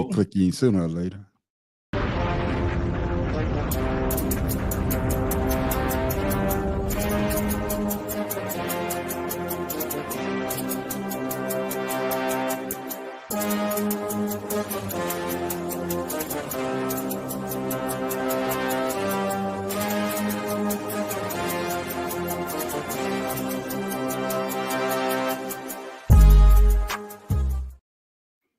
get clicky sooner or later.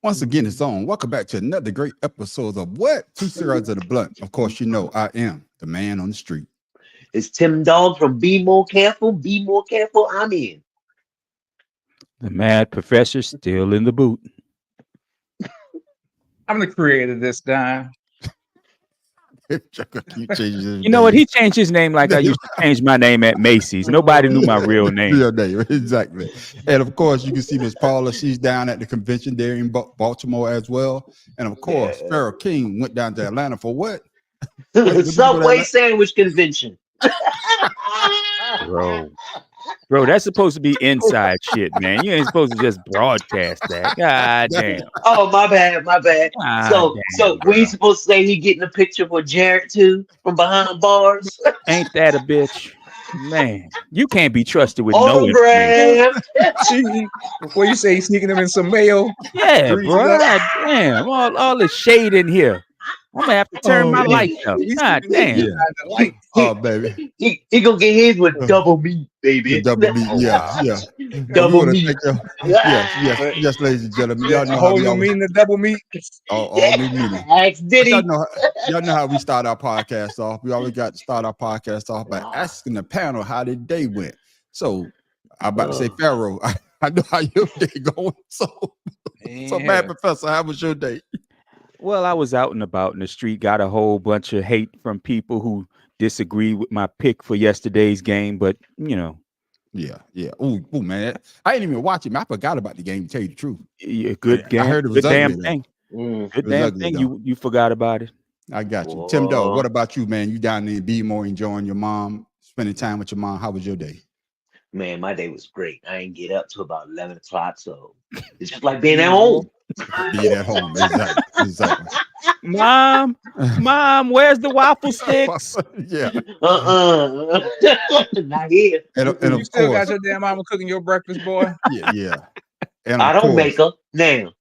Once again, it's on. Welcome back to another great episode of What? Two Cigars of the Blunt. Of course, you know I am the man on the street. It's Tim Dog from Be More Careful. Be More Careful. I'm in. The mad professor still in the boot. I'm the creator this time. You know what? He changed his name like I used to change my name at Macy's. Nobody knew my real name. Real name, exactly. And of course, you can see Miss Paula. She's down at the convention there in Baltimore as well. And of course, Pharaoh King went down to Atlanta for what? Subway sandwich convention. Bro, that's supposed to be inside shit, man. You ain't supposed to just broadcast that. God damn. Oh, my bad. So we supposed to say he getting a picture with Jared too from behind bars? Ain't that a bitch? Man, you can't be trusted with Autograph. Before you say he's sneaking him in some mail. Yeah, bro. God damn. All the shade in here. I'm gonna have to turn my lights up. God damn. Yeah. Oh, baby. He gonna get his with double meat, baby. Double meat, yeah. Double meat. Yes, ladies and gentlemen. Y'all know how we mean the double meat. All meat. Ask Diddy. Y'all know how we start our podcast off. We always got to start our podcast off by asking the panel how their day went. So I'm about to say, Pharaoh, I know how your day going. So bad, Professor, how was your day? Well, I was out and about in the street, got a whole bunch of hate from people who disagree with my pick for yesterday's game, but you know. Yeah. Oh man, I didn't even watch it. I forgot about the game, to tell you the truth. Yeah, good game. I heard it was good damn thing. Good damn thing. You forgot about it. I got you. Tim Dog, what about you, man? You down there in Bmore enjoying your mom, spending time with your mom. How was your day? Man, my day was great. I didn't get up till about 11 o'clock, so it's just like being at home. Being at home, exactly. Mom, where's the waffle sticks? Yeah. Not here. And you still got your damn mama cooking your breakfast, boy? Yeah. And I don't make her now.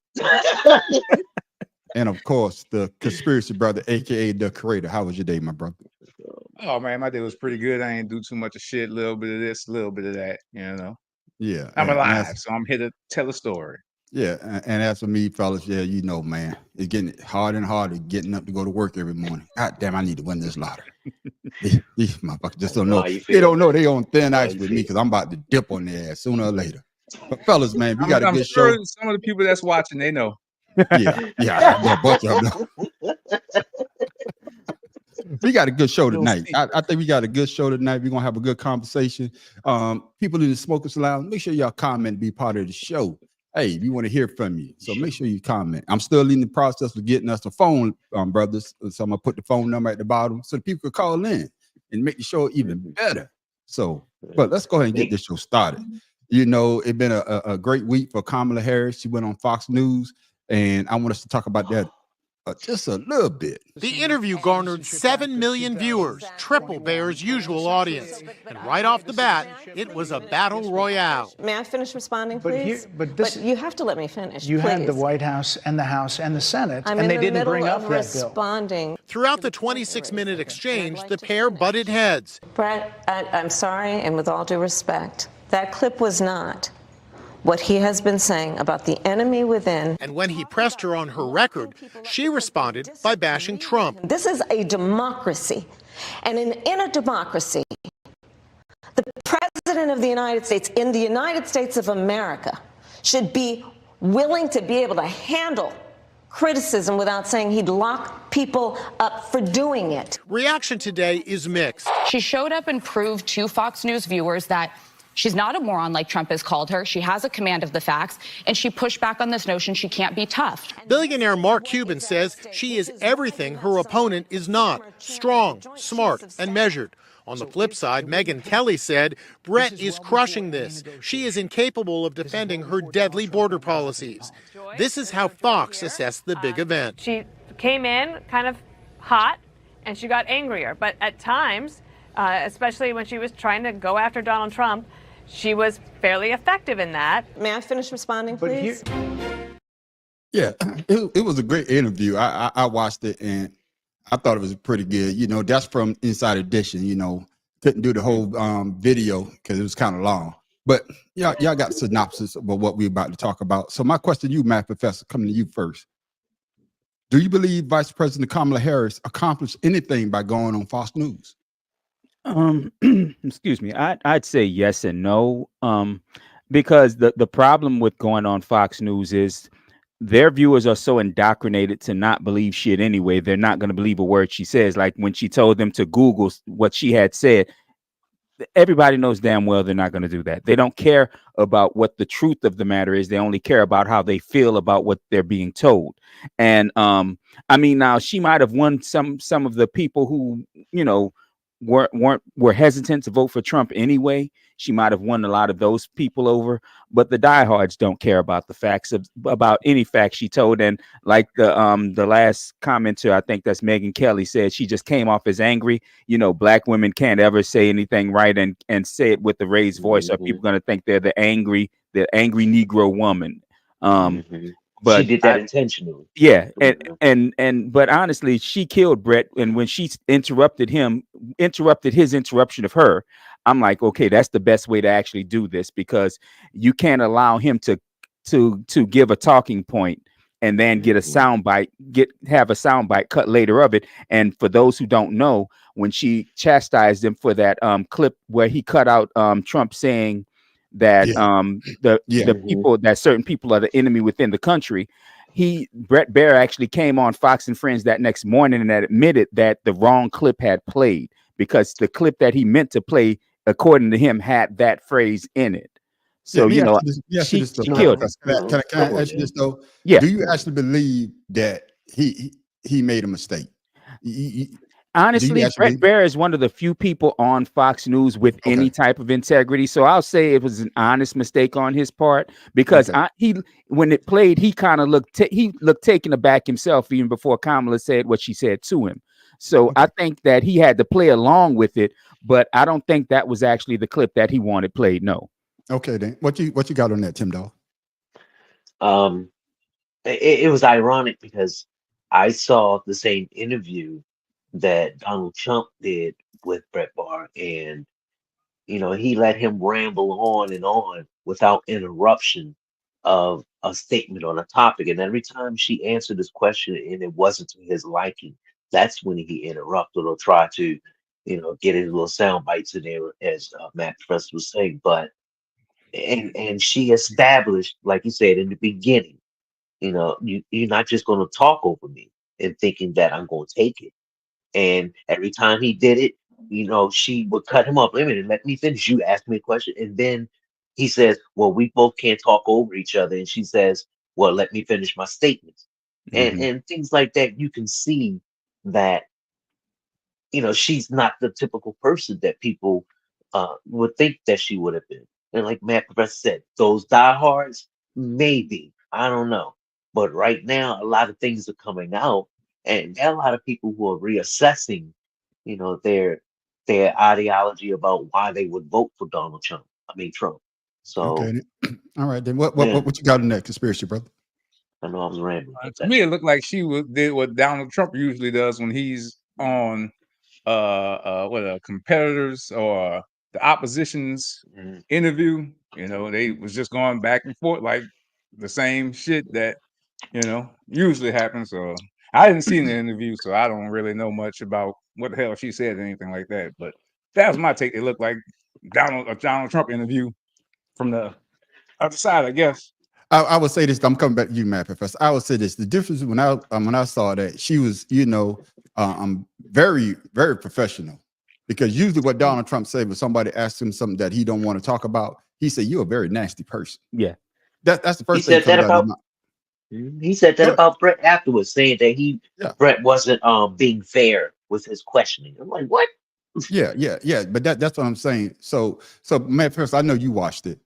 And of course, the conspiracy brother, aka the creator. How was your day, my brother? Oh man, my day was pretty good. I ain't do too much of shit. A little bit of this, a little bit of that. You know. Yeah. I'm alive, so I'm here to tell a story. Yeah, and as for me, fellas, yeah, you know, man, it's getting harder and harder getting up to go to work every morning. God damn, I need to win this lottery. These motherfuckers just don't know. They don't know they on thin ice with me because I'm about to dip on their ass sooner or later. But fellas, man, we got a good show. Some of the people that's watching, they know. Yeah, a bunch of them. We got a good show tonight. I think we got a good show tonight. We're gonna have a good conversation. People in the smokers lounge, make sure y'all comment, be part of the show. Hey, we want to hear from you, so make sure you comment. I'm still in the process of getting us a phone, brothers. So I'm gonna put the phone number at the bottom so that people can call in and make the show even better. So, but let's go ahead and get this show started. You know, it's been a great week for Kamala Harris. She went on Fox News, and I want us to talk about that just a little bit. The interview garnered 7 million viewers, triple Bear's usual audience. And right off the bat, it was a battle royale. May I finish responding, please? But you have to let me finish, You had the White House and the House and the Senate, and they didn't bring up that bill. Throughout the 26-minute exchange, the pair butted heads. Brett, I'm sorry, and with all due respect, that clip was not what he has been saying about the enemy within. And when he pressed her on her record, she responded by bashing Trump. This is a democracy. And in a democracy, the president of the United States, in the United States of America, should be willing to be able to handle criticism without saying he'd lock people up for doing it. Reaction today is mixed. She showed up and proved to Fox News viewers that She's not a moron like Trump has called her. She has a command of the facts, and she pushed back on this notion she can't be tough. Billionaire Mark Cuban says she is everything her opponent is not: strong, smart, and measured. On the flip side, Megyn Kelly said Brett is crushing this. She is incapable of defending her deadly border policies. This is how Fox assessed the big event. She came in kind of hot, and she got angrier. But at times, especially when she was trying to go after Donald Trump, she was fairly effective in that. May I finish responding, please? Yeah, it was a great interview. I watched it and I thought it was pretty good. You know, that's from Inside Edition. You know, couldn't do the whole video because it was kind of long. But y'all got a synopsis of what we're about to talk about. So my question to you, Matt Professor, coming to you first. Do you believe Vice President Kamala Harris accomplished anything by going on Fox News? Excuse me. I'd say yes and no. Because the problem with going on Fox News is their viewers are so indoctrinated to not believe shit anyway. They're not going to believe a word she says. Like when she told them to Google what she had said, everybody knows damn well they're not going to do that. They don't care about what the truth of the matter is. They only care about how they feel about what they're being told. And I mean, now she might have won some of the people who, you know, were hesitant to vote for Trump anyway. She might have won a lot of those people over, but the diehards don't care about the facts about any facts she told. And like the last commenter, I think that's Megyn Kelly, said she just came off as angry. You know, black women can't ever say anything right and say it with the raised voice, or people going to think they're the angry Negro woman. But she did that intentionally. Yeah, but honestly, she killed Brett, and when she interrupted his interruption of her, I'm like, okay, that's the best way to actually do this, because you can't allow him to give a talking point and then get a soundbite, have a soundbite cut later of it. And for those who don't know, when she chastised him for that clip where he cut out Trump saying that the people, that certain people are the enemy within the country, Brett Baier actually came on Fox and Friends that next morning and admitted that the wrong clip had played, because the clip that he meant to play, according to him, had that phrase in it. So she killed him. Can I ask you this though? Yeah. Do you actually believe that he made a mistake? Honestly, Brett Baier is one of the few people on Fox News with any type of integrity. So I'll say it was an honest mistake on his part, because when it played, he kind of looked taken aback himself, even before Kamala said what she said to him. So I think that he had to play along with it, but I don't think that was actually the clip that he wanted played. No. Okay, then what you got on that, Tim Dog? It was ironic because I saw the same interview that Donald Trump did with Brett Baier, and you know, he let him ramble on and on without interruption of a statement on a topic. And every time she answered this question and it wasn't to his liking, that's when he interrupted or tried to, you know, get his little sound bites in there, as Matt Press was saying. But and she established, like you said in the beginning, you know, you're not just going to talk over me and thinking that I'm going to take it. And every time he did it, you know, she would cut him off. Wait a minute, let me finish. You asked me a question. And then he says, well, we both can't talk over each other. And she says, well, let me finish my statements. And things like that. You can see that, you know, she's not the typical person that people would think that she would have been. And like Matt Professor said, those diehards, maybe, I don't know. But right now, a lot of things are coming out. And there are a lot of people who are reassessing, you know, their ideology about why they would vote for Trump. So, okay. All right, then what you got in that conspiracy, brother? I know I was rambling. To me, it looked like she did what Donald Trump usually does when he's on competitors or the opposition's interview. You know, they was just going back and forth like the same shit that, you know, usually happens. So I didn't see the interview, so I don't really know much about what the hell she said or anything like that. But that was my take. It looked like a Donald Trump interview from the other side, I guess. I would say this. I'm coming back to you, Matt Professor. I would say this. The difference when I saw that, she was, you know, very, very professional, Because usually what Donald Trump said when somebody asks him something that he don't want to talk about, he said, "You're a very nasty person." Yeah. That's the He first thing said that comes out of his about mouth. he said that But about Brett afterwards, saying that yeah, Brett wasn't being fair with his questioning. I'm like, what? yeah. But that's what I'm saying. So man, first, I know you watched it.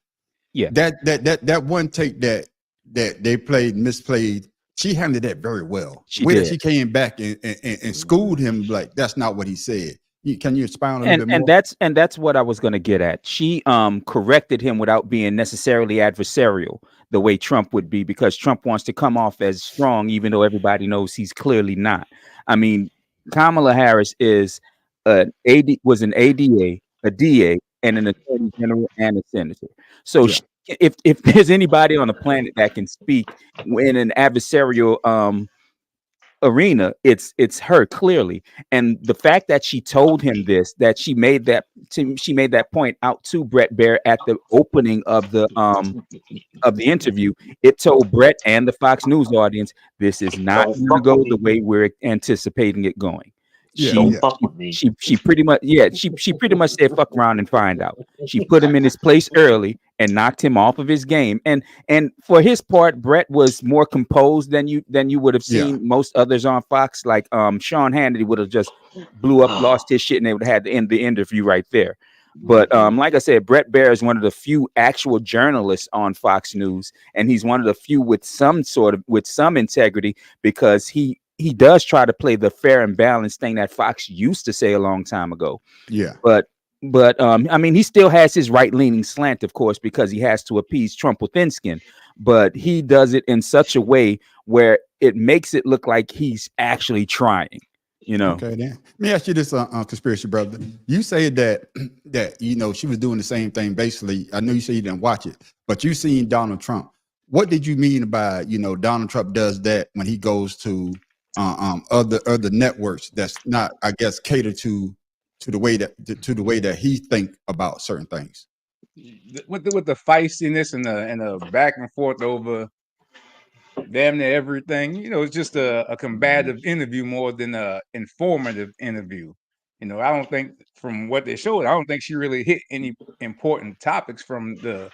Yeah. That one take that they misplayed, she handled that very well. She The way that did. she came back and schooled him, like that's not what he said. Can you expound a little bit more? And that's what I was going to get at. She corrected him without being necessarily adversarial the way Trump would be, because Trump wants to come off as strong, even though everybody knows he's clearly not. I mean, Kamala Harris is was an ADA, a DA, and an attorney general and a senator. So Yeah. if there's anybody on the planet that can speak in an adversarial arena, it's her, clearly. And the fact that she told him this, that she made that point out to Brett Baer at the opening of the interview, it told Brett and the Fox News audience, this is not Don't going to fuck go with the me. way we're anticipating it going. Yeah, Don't yeah. fuck with me. She pretty much, she pretty much said, fuck around and find out. She put him in his place early and knocked him off of his game. And for his part, Brett was more composed than you would have seen most others on Fox. Like Sean Hannity would have just blew up, lost his shit, and they would have had to end the interview right there. But like I said, Brett Baer is one of the few actual journalists on Fox News, and he's one of the few with some integrity, because he does try to play the fair and balanced thing that Fox used to say a long time ago. Yeah. But I mean, he still has his right-leaning slant, of course, because he has to appease Trump with thin skin. But he does it in such a way where it makes it look like he's actually trying. You know. Okay, then let me ask you this, conspiracy brother. You say that she was doing the same thing basically. I know you say you didn't watch it, but you seen Donald Trump. What did you mean by Donald Trump does that when he goes to other networks that's not, I guess, catered to the way that he think about certain things? With the feistiness and the back and forth over damn near everything, it's just a combative interview more than a informative interview. I don't think, from what they showed, I don't think she really hit any important topics from what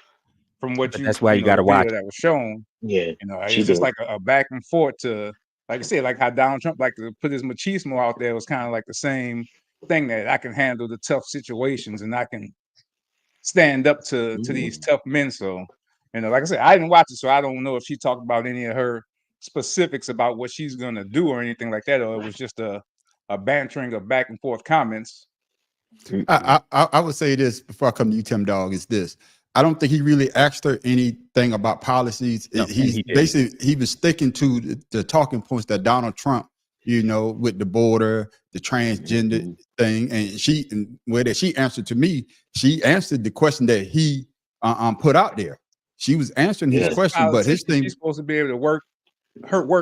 But that's why you got to the video watch. that was shown. Yeah, It's just like a back and forth to, like I said, like how Donald Trump like to put his machismo out there. It was kind of like the same thing, that I can handle the tough situations and I can stand up to these tough men. So, like I said, I didn't watch it, so I don't know if she talked about any of her specifics about what she's gonna do or anything like that, or it was just a bantering of back and forth comments. I would say this before I come to you, Tim Dog, is this. I don't think he really asked her anything about policies. No, He was sticking to the talking points that Donald Trump, with the border, the transgender thing, and she answered to me. She answered the question that he put out there. She was answering his question, but his thing, she's supposed to be able to work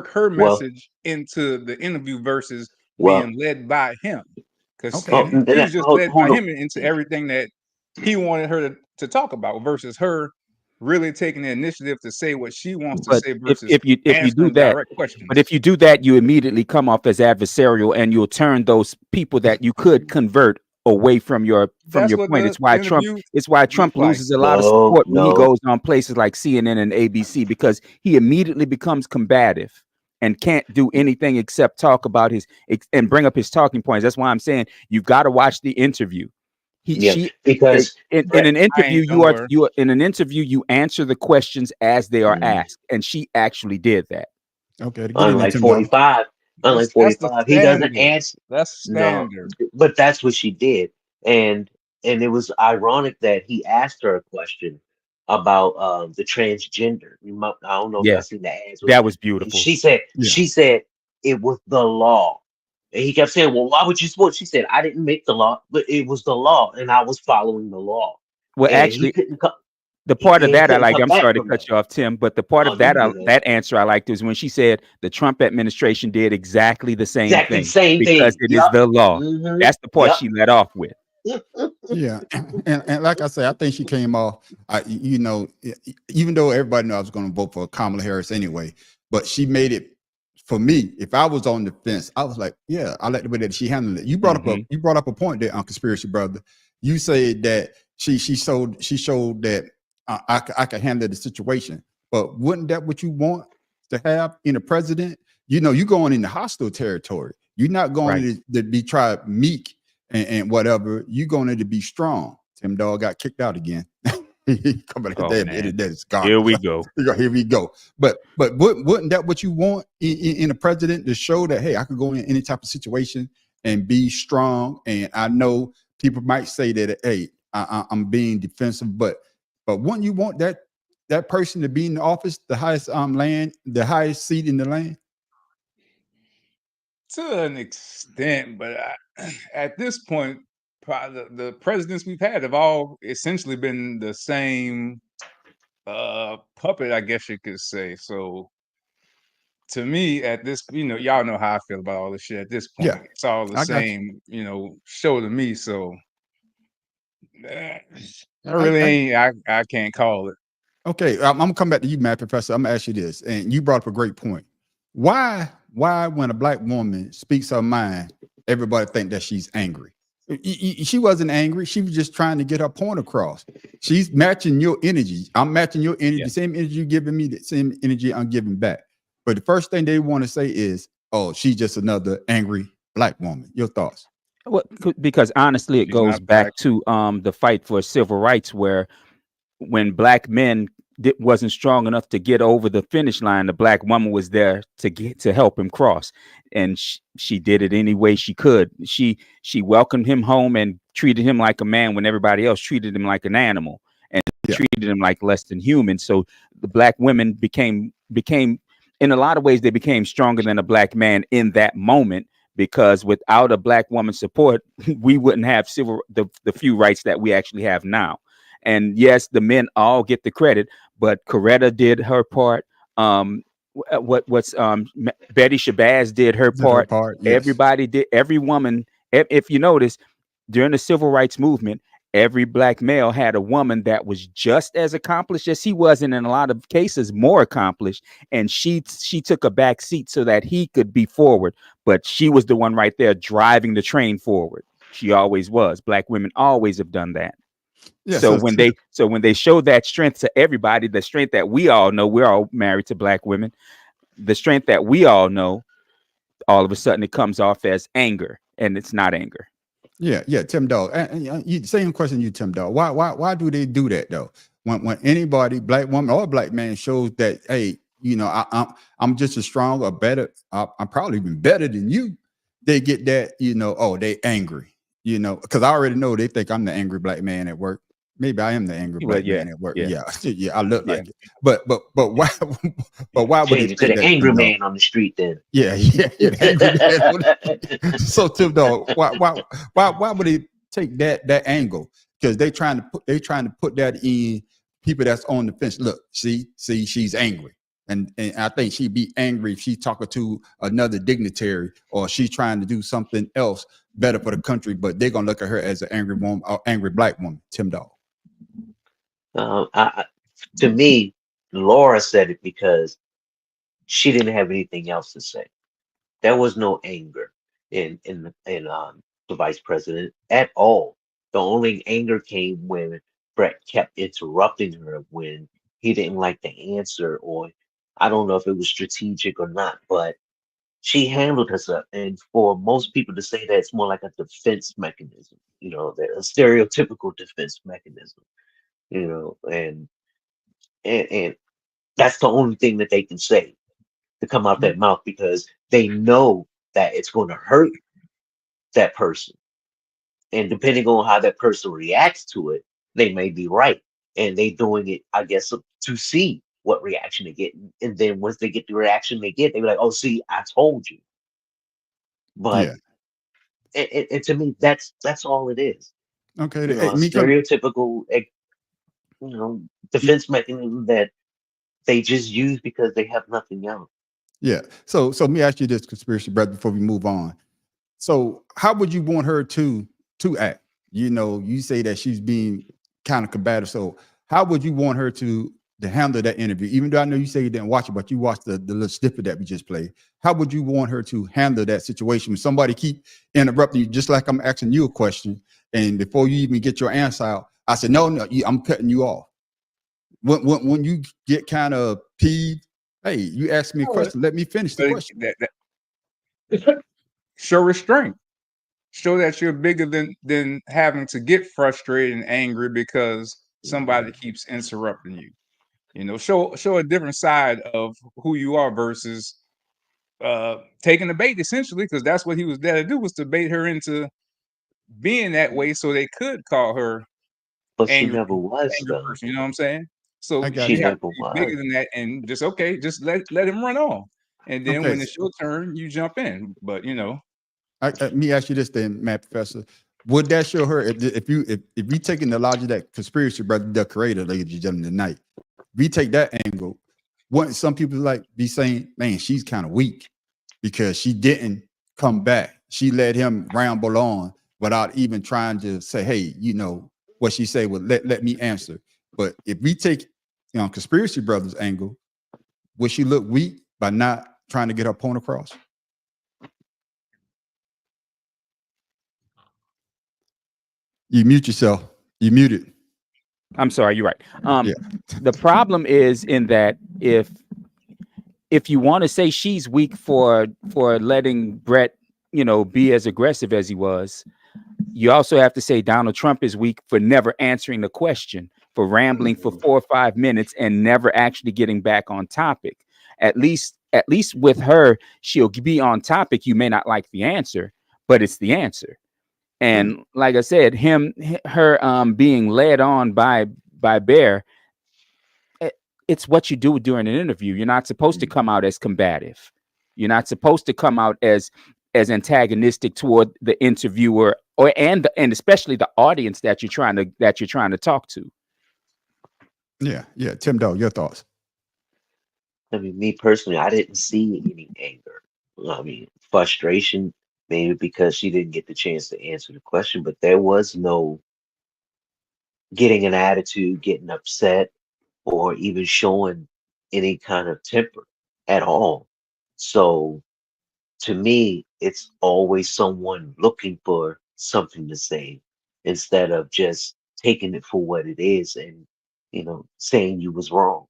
her message into the interview versus being led by him. Because he was just led by him into everything that he wanted her to talk about, versus her really taking the initiative to say what she wants to say versus if you do that, direct questions. But if you do that, you immediately come off as adversarial, and you'll turn those people that you could convert away from your point. It's why Trump loses a lot of support when he goes on places like CNN and ABC, because he immediately becomes combative and can't do anything except talk about and bring up his talking points. That's why I'm saying you've got to watch the interview. Because in an interview you answer the questions as they are asked, and she actually did that. Okay. Unlike 45, he doesn't answer. That's standard. No, but that's what she did, and it was ironic that he asked her a question about the transgender. I don't know if y'all seen the ads. That was beautiful. She said it was the law. And he kept saying, well, why would you support? She said, I didn't make the law, but it was the law, and I was following the law. Well, and actually, the part of that I like, I'm sorry to cut you off, Tim, but the part of that answer I liked was when she said the Trump administration did exactly the same thing because it is the law. That's the part she let off with. Yeah, and like I say, I think she came off. Even though everybody knew I was going to vote for Kamala Harris anyway, but she made it for me, if I was on the fence, I was like, yeah, I like the way that she handled it. You brought up a point there on Conspiracy Brother. You said that she showed that I can handle the situation. But wouldn't that what you want to have in a president? You know, you going into hostile territory. You're not going to be tried meek and whatever. You're going to be strong. Tim Dog got kicked out again. Coming Oh, there, man. it's gone. Here we go. Here we go. But wouldn't that what you want in a president, to show that, hey, I could go in any type of situation and be strong? And I know people might say that, hey, I'm being defensive, but wouldn't you want that person to be in the office, the highest the highest seat in the land? To an extent, but at this point, probably the presidents we've had have all essentially been the same puppet, I guess you could say. So to me, at this, y'all know how I feel about all this shit. At this point, Yeah, it's all the I got same, show to me. So I I, really I can't call it. Okay, I'm gonna come back to you, Matt Professor. I'm gonna ask you this, and you brought up a great point. Why when a black woman speaks her mind, everybody think that she's angry? She wasn't angry. She was just trying to get her point across. She's matching your energy. I'm matching your energy. Yeah. The same energy you're giving me, the same energy I'm giving back. But the first thing they want to say is, "Oh, she's just another angry black woman." Your thoughts? Well, because honestly, it She's goes not back black. to the fight for civil rights, where when black men wasn't strong enough to get over the finish line, the black woman was there to help him cross, and she did it any way she could. She welcomed him home and treated him like a man when everybody else treated him like an animal, and treated him like less than human. So the black women became in a lot of ways, they became stronger than a black man in that moment, because without a black woman's support, we wouldn't have the few rights that we actually have now. And yes, the men all get the credit, but Coretta did her part. Betty Shabazz did her part. Yes. Everybody did. Every woman. If you notice, during the civil rights movement, every black male had a woman that was just as accomplished as he was, and in a lot of cases more accomplished. And she took a back seat so that he could be forward. But she was the one right there driving the train forward. She always was. Black women always have done that. Yeah, so when they show that strength to everybody, the strength that we all know, we're all married to black women, the strength that we all know, all of a sudden it comes off as anger, and it's not anger. Yeah, Tim Dog. And same question, you, Tim Dog. Why do they do that though? When anybody, black woman or black man, shows that, hey, I'm just as strong or better, I'm probably even better than you, they get that, oh, they angry, because I already know they think I'm the angry black man at work. Maybe I am the angry black man at work. Yeah, I look like it. But why? But why would they change it to think the that, angry Tim Dog? man on the street then? Yeah, the angry man. So Tim Dog, why would they take that angle? Because they trying to put that in people that's on the fence. Look, see, she's angry, and I think she'd be angry if she's talking to another dignitary, or she's trying to do something else better for the country. But they're gonna look at her as an angry woman, or angry black woman. Tim Dog. To me, Laura said it because she didn't have anything else to say. There was no anger in the vice president at all. The only anger came when Brett kept interrupting her when he didn't like the answer, or I don't know if it was strategic or not, but she handled herself. And for most people to say that, it's more like a defense mechanism, a stereotypical defense mechanism, and that's the only thing that they can say to come out that mouth, because they know that it's going to hurt that person. And depending on how that person reacts to it, they may be right. And they doing it, I guess, to see what reaction they get. And then once they get the reaction they get, they be like, oh, see, I told you. But and to me, that's all it is. Okay. A stereotypical, defense mechanism that they just use because they have nothing else. Yeah. So let me ask you this, Conspiracy Brother, before we move on. So how would you want her to act? You say that she's being kind of combative. So how would you want her to to handle that interview? Even though I know you say you didn't watch it, but you watched the little snippet that we just played. How would you want her to handle that situation when somebody keep interrupting you, just like I'm asking you a question, and before you even get your answer out, I said, no, I'm cutting you off. When you get kind of peeved, hey, you ask me a question, let me finish the question. Show restraint. Show that you're bigger than having to get frustrated and angry because somebody keeps interrupting you. You know, show a different side of who you are versus taking the bait, essentially, because that's what he was there to do, was to bait her into being that way so they could call her But she angry never was, though. person. You know what I'm saying? So I got She you have never to be was. bigger than that, and just let him run on. And then Okay. when it's your turn, you jump in. But you know, Let me ask you this then, Matt Professor. Would that show her if we taking the logic that conspiracy brother, the creator, ladies and gentlemen, tonight, we take that angle, wouldn't some people like be saying, man, she's kind of weak because she didn't come back. She let him ramble on without even trying to say, hey, you know, what she say, well, let me answer. But if we take, you know, conspiracy brothers angle, would she look weak by not trying to get her point across? You mute yourself. You muted. I'm sorry, you're right. Yeah. The problem is in that if you want to say she's weak for letting Brett, you know, be as aggressive as he was, you also have to say Donald Trump is weak for never answering the question, for rambling for 4 or 5 minutes and never actually getting back on topic. At least with her, she'll be on topic. You may not like the answer, but it's the answer. And like I said, her being led on by Bear, it's what you do during an interview. You're not supposed to come out as combative. You're not supposed to come out as antagonistic toward the interviewer and especially the audience that you're trying to talk to. Yeah. Tim Doe, your thoughts? I mean, me personally, I didn't see any anger. I mean, frustration, maybe because she didn't get the chance to answer the question, but there was no getting an attitude, getting upset, or even showing any kind of temper at all. So to me, it's always someone looking for something to say instead of just taking it for what it is and, saying you was wrong.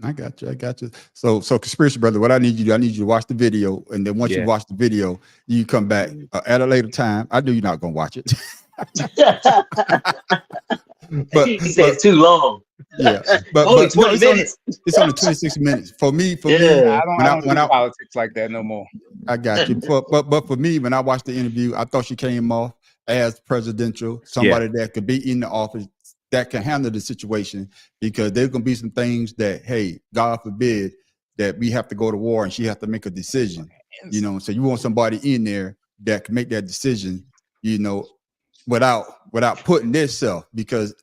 I got you. So conspiracy brother, what I need you to watch the video, and then once you watch the video, you come back at a later time. I know you're not gonna watch it. But he said it's too long. Yeah, but only no, 20 minutes. It's only 26 minutes. For me, Yeah. I don't do politics like that no more. I got you. But for me, when I watched the interview, I thought she came off as presidential, somebody that could be in the office, that can handle the situation, because there's gonna be some things that, hey, God forbid, that we have to go to war and she has to make a decision. So you want somebody in there that can make that decision, without putting this self, because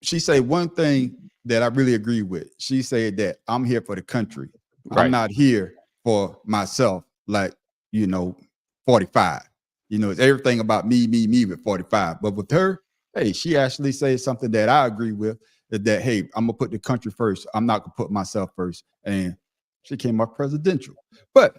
she said one thing that I really agree with. She said that I'm here for the country. Right. I'm not here for myself, like, 45. It's everything about me with 45. But with her, hey, she actually said something that I agree with, that, hey, I'm going to put the country first. I'm not going to put myself first. And she came up presidential. But,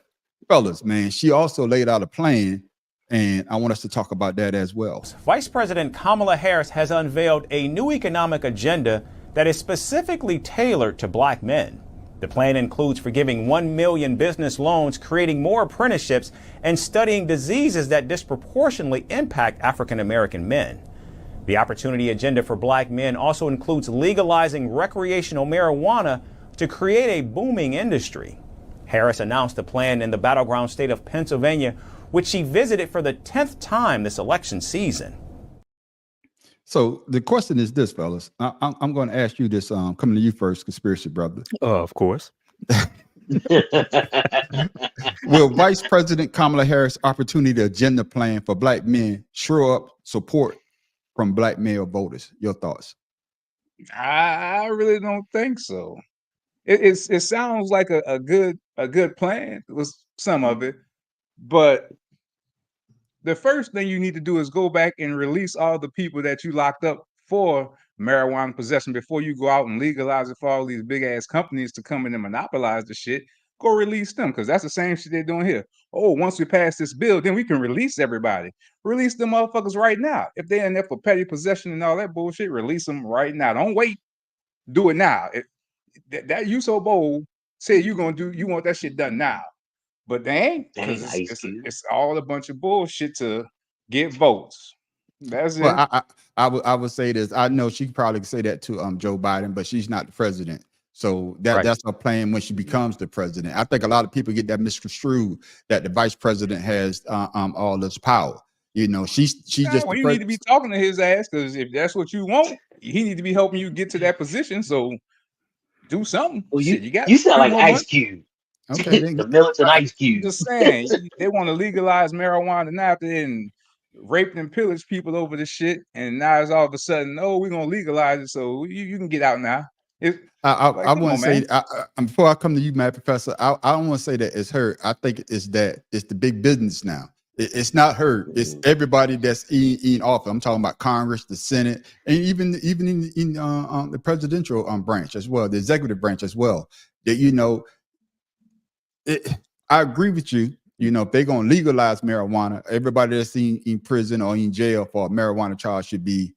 fellas, man, she also laid out a plan, and I want us to talk about that as well. Vice President Kamala Harris has unveiled a new economic agenda that is specifically tailored to Black men. The plan includes forgiving 1 million business loans, creating more apprenticeships, and studying diseases that disproportionately impact African American men. The Opportunity Agenda for Black men also includes legalizing recreational marijuana to create a booming industry. Harris announced the plan in the battleground state of Pennsylvania, which she visited for the 10th time this election season. So the question is this, fellas. I'm going to ask you this, coming to you first, conspiracy brother. Of course. Will Vice President Kamala Harris' Opportunity Agenda plan for Black men shore up support from Black male voters? Your thoughts? I really don't think so. It sounds like a good plan with some of it, but the first thing you need to do is go back and release all the people that you locked up for marijuana possession before you go out and legalize it for all these big ass companies to come in and monopolize the shit. Go release them, because that's the same shit they're doing here. Oh, once we pass this bill, then we can release everybody. Release them motherfuckers right now. If they're in there for petty possession and all that bullshit, release them right now. Don't wait. Do it now. That you so bold, say you want that shit done now. But they ain't, because it's all a bunch of bullshit to get votes. That's it. Well, I would say this. I know she probably could say that to Joe Biden, but she's not the president. So that's her plan when she becomes the president. I think a lot of people get that misconstrued that the vice president has all this power. You know, she's just. Well, you need to be talking to his ass, because if that's what you want, he need to be helping you get to that position. So do something. Well, Shit, you sound like Ice Cube. Okay, the militant Ice Cube. Just saying, they want to legalize marijuana now and raped and pillaged people over the shit, and now it's all of a sudden, oh, we're gonna legalize it, so you can get out now. I want to say before I come to you, Matt Professor, I don't want to say that it's her. I think it's the big business now. It's not her. It's everybody that's in office. I'm talking about Congress, the Senate, and even in the presidential branch as well, the executive branch as well. That I agree with you. You know, if they're gonna legalize marijuana, everybody that's in prison or in jail for a marijuana charge should be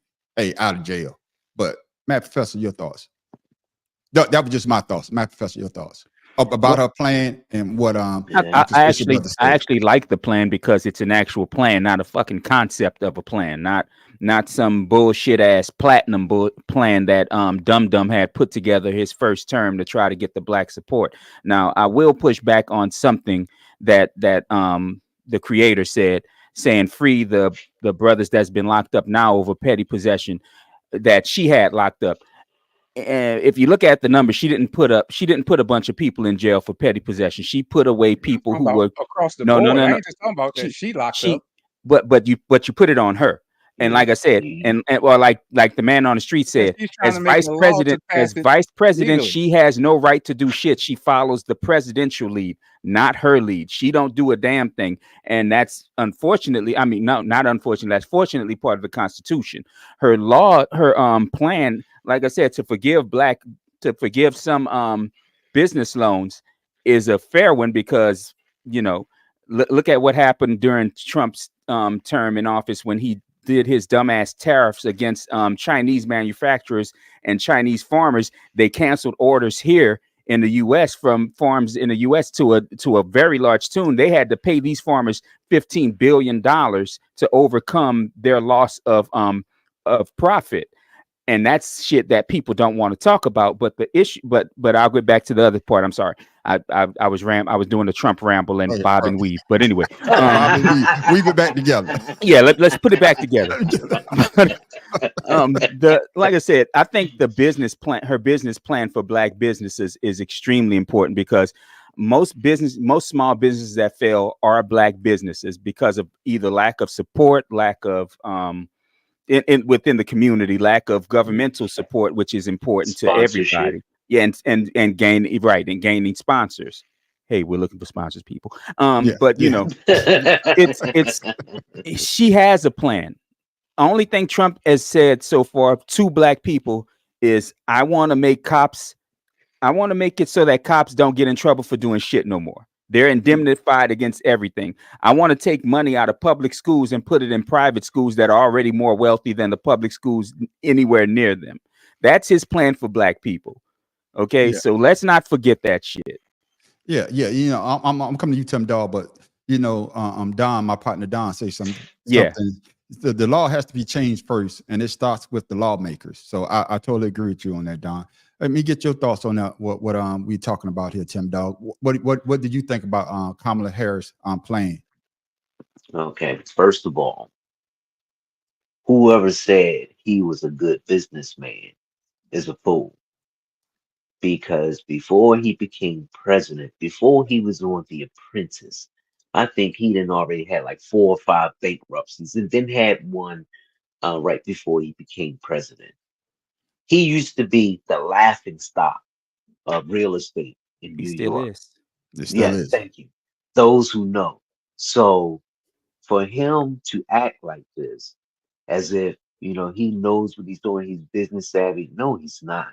out of jail. But Matt Professor, your thoughts? That was just my thoughts. Matt Professor, your thoughts about her plan and what I actually like the plan because it's an actual plan, not a fucking concept of a plan, not some bullshit ass platinum plan that Dum Dum had put together his first term to try to get the black support. Now I will push back on something that the creator said, saying free the brothers that's been locked up now over petty possession that she had locked up. If you look at the numbers, she didn't put a bunch of people in jail for petty possession. She put away people who were across the board. I ain't just talking about that. She locked up. But you put it on her. And like I said, and well, like the man on the street said, as vice president, she has no right to do shit. She follows the presidential lead, not her lead. She don't do a damn thing. And that's unfortunately, I mean, no, not unfortunately, that's fortunately part of the Constitution. Her law, her plan, like I said, to forgive some business loans is a fair one because, look at what happened during Trump's term in office when he did his dumbass tariffs against Chinese manufacturers and Chinese farmers. They canceled orders here in the U.S. from farms in the U.S. to a very large tune. They had to pay these farmers $15 billion to overcome their loss of profit. And that's shit that people don't want to talk about. But the issue, but I'll get back to the other part. I'm sorry. I was doing the Trump ramble and bob and weave. But anyway, weave it back together. Yeah, let's put it back together. Like I said, I think her business plan for black businesses is extremely important because most small businesses that fail are black businesses because of either lack of support, lack of within the community, lack of governmental support, which is important to everybody. Yeah, and gaining sponsors. Hey, we're looking for sponsors, people. But it's she has a plan. Only thing Trump has said so far to black people is, I want to make it so that cops don't get in trouble for doing shit no more. They're indemnified against everything. I want to take money out of public schools and put it in private schools that are already more wealthy than the public schools anywhere near them. That's his plan for black people. Okay, so let's not forget that shit. Yeah. I'm coming to you, Tim Dahl, but Don, my partner Don, say something. The law has to be changed first, and it starts with the lawmakers. So I totally agree with you on that, Don. Let me get your thoughts on that. What we talking about here, Tim Dahl? What did you think about Kamala Harris plan? Okay, first of all, whoever said he was a good businessman is a fool. Because before he became president, before he was on The Apprentice, I think he done already had like 4 or 5 bankruptcies, and then had one right before he became president. He used to be the laughing stock of real estate in New York. Yes, thank you. Those who know. So for him to act like this, as if, He knows what he's doing. He's business savvy. No, he's not.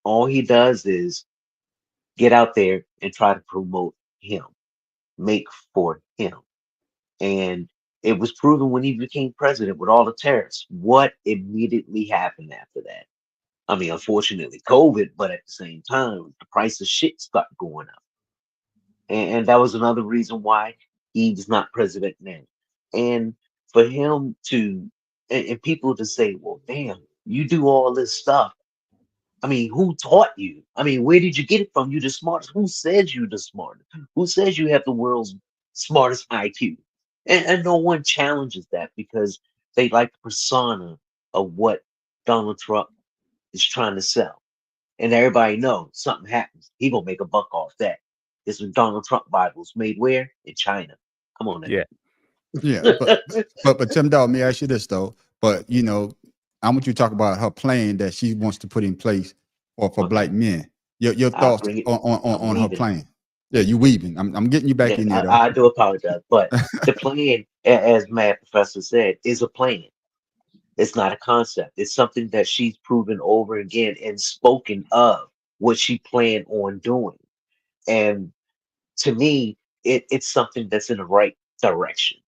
All he does is get out there and try to promote him, make for him. And it was proven when he became president with all the tariffs. What immediately happened after that? I mean, unfortunately, COVID, but at the same time, the price of shit started going up. And that was another reason why he's not president now. And for him to, and people to say, well, damn, you do all this stuff. I mean, who taught you? I mean, where did you get it from? You the smartest. Who says you the smartest? Who says you have the world's smartest IQ? And no one challenges that because they like the persona of what Donald Trump is trying to sell. And everybody knows something happens. He gonna make a buck off that. This is Donald Trump Bibles made where? In China. Come on now. Yeah. Yeah, but Tim Dog, let me ask you this though. But I want you to talk about her plan that she wants to put in place for Okay. black men. Your I'll thoughts bring it. on her weaving. plan. Yeah, you weaving. I'm getting you back Yeah, in there though. I do apologize, but the plan, as Matt Professor said, is a plan. It's not a concept. It's something that she's proven over again and spoken of what she planned on doing. And to me, it's something that's in the right direction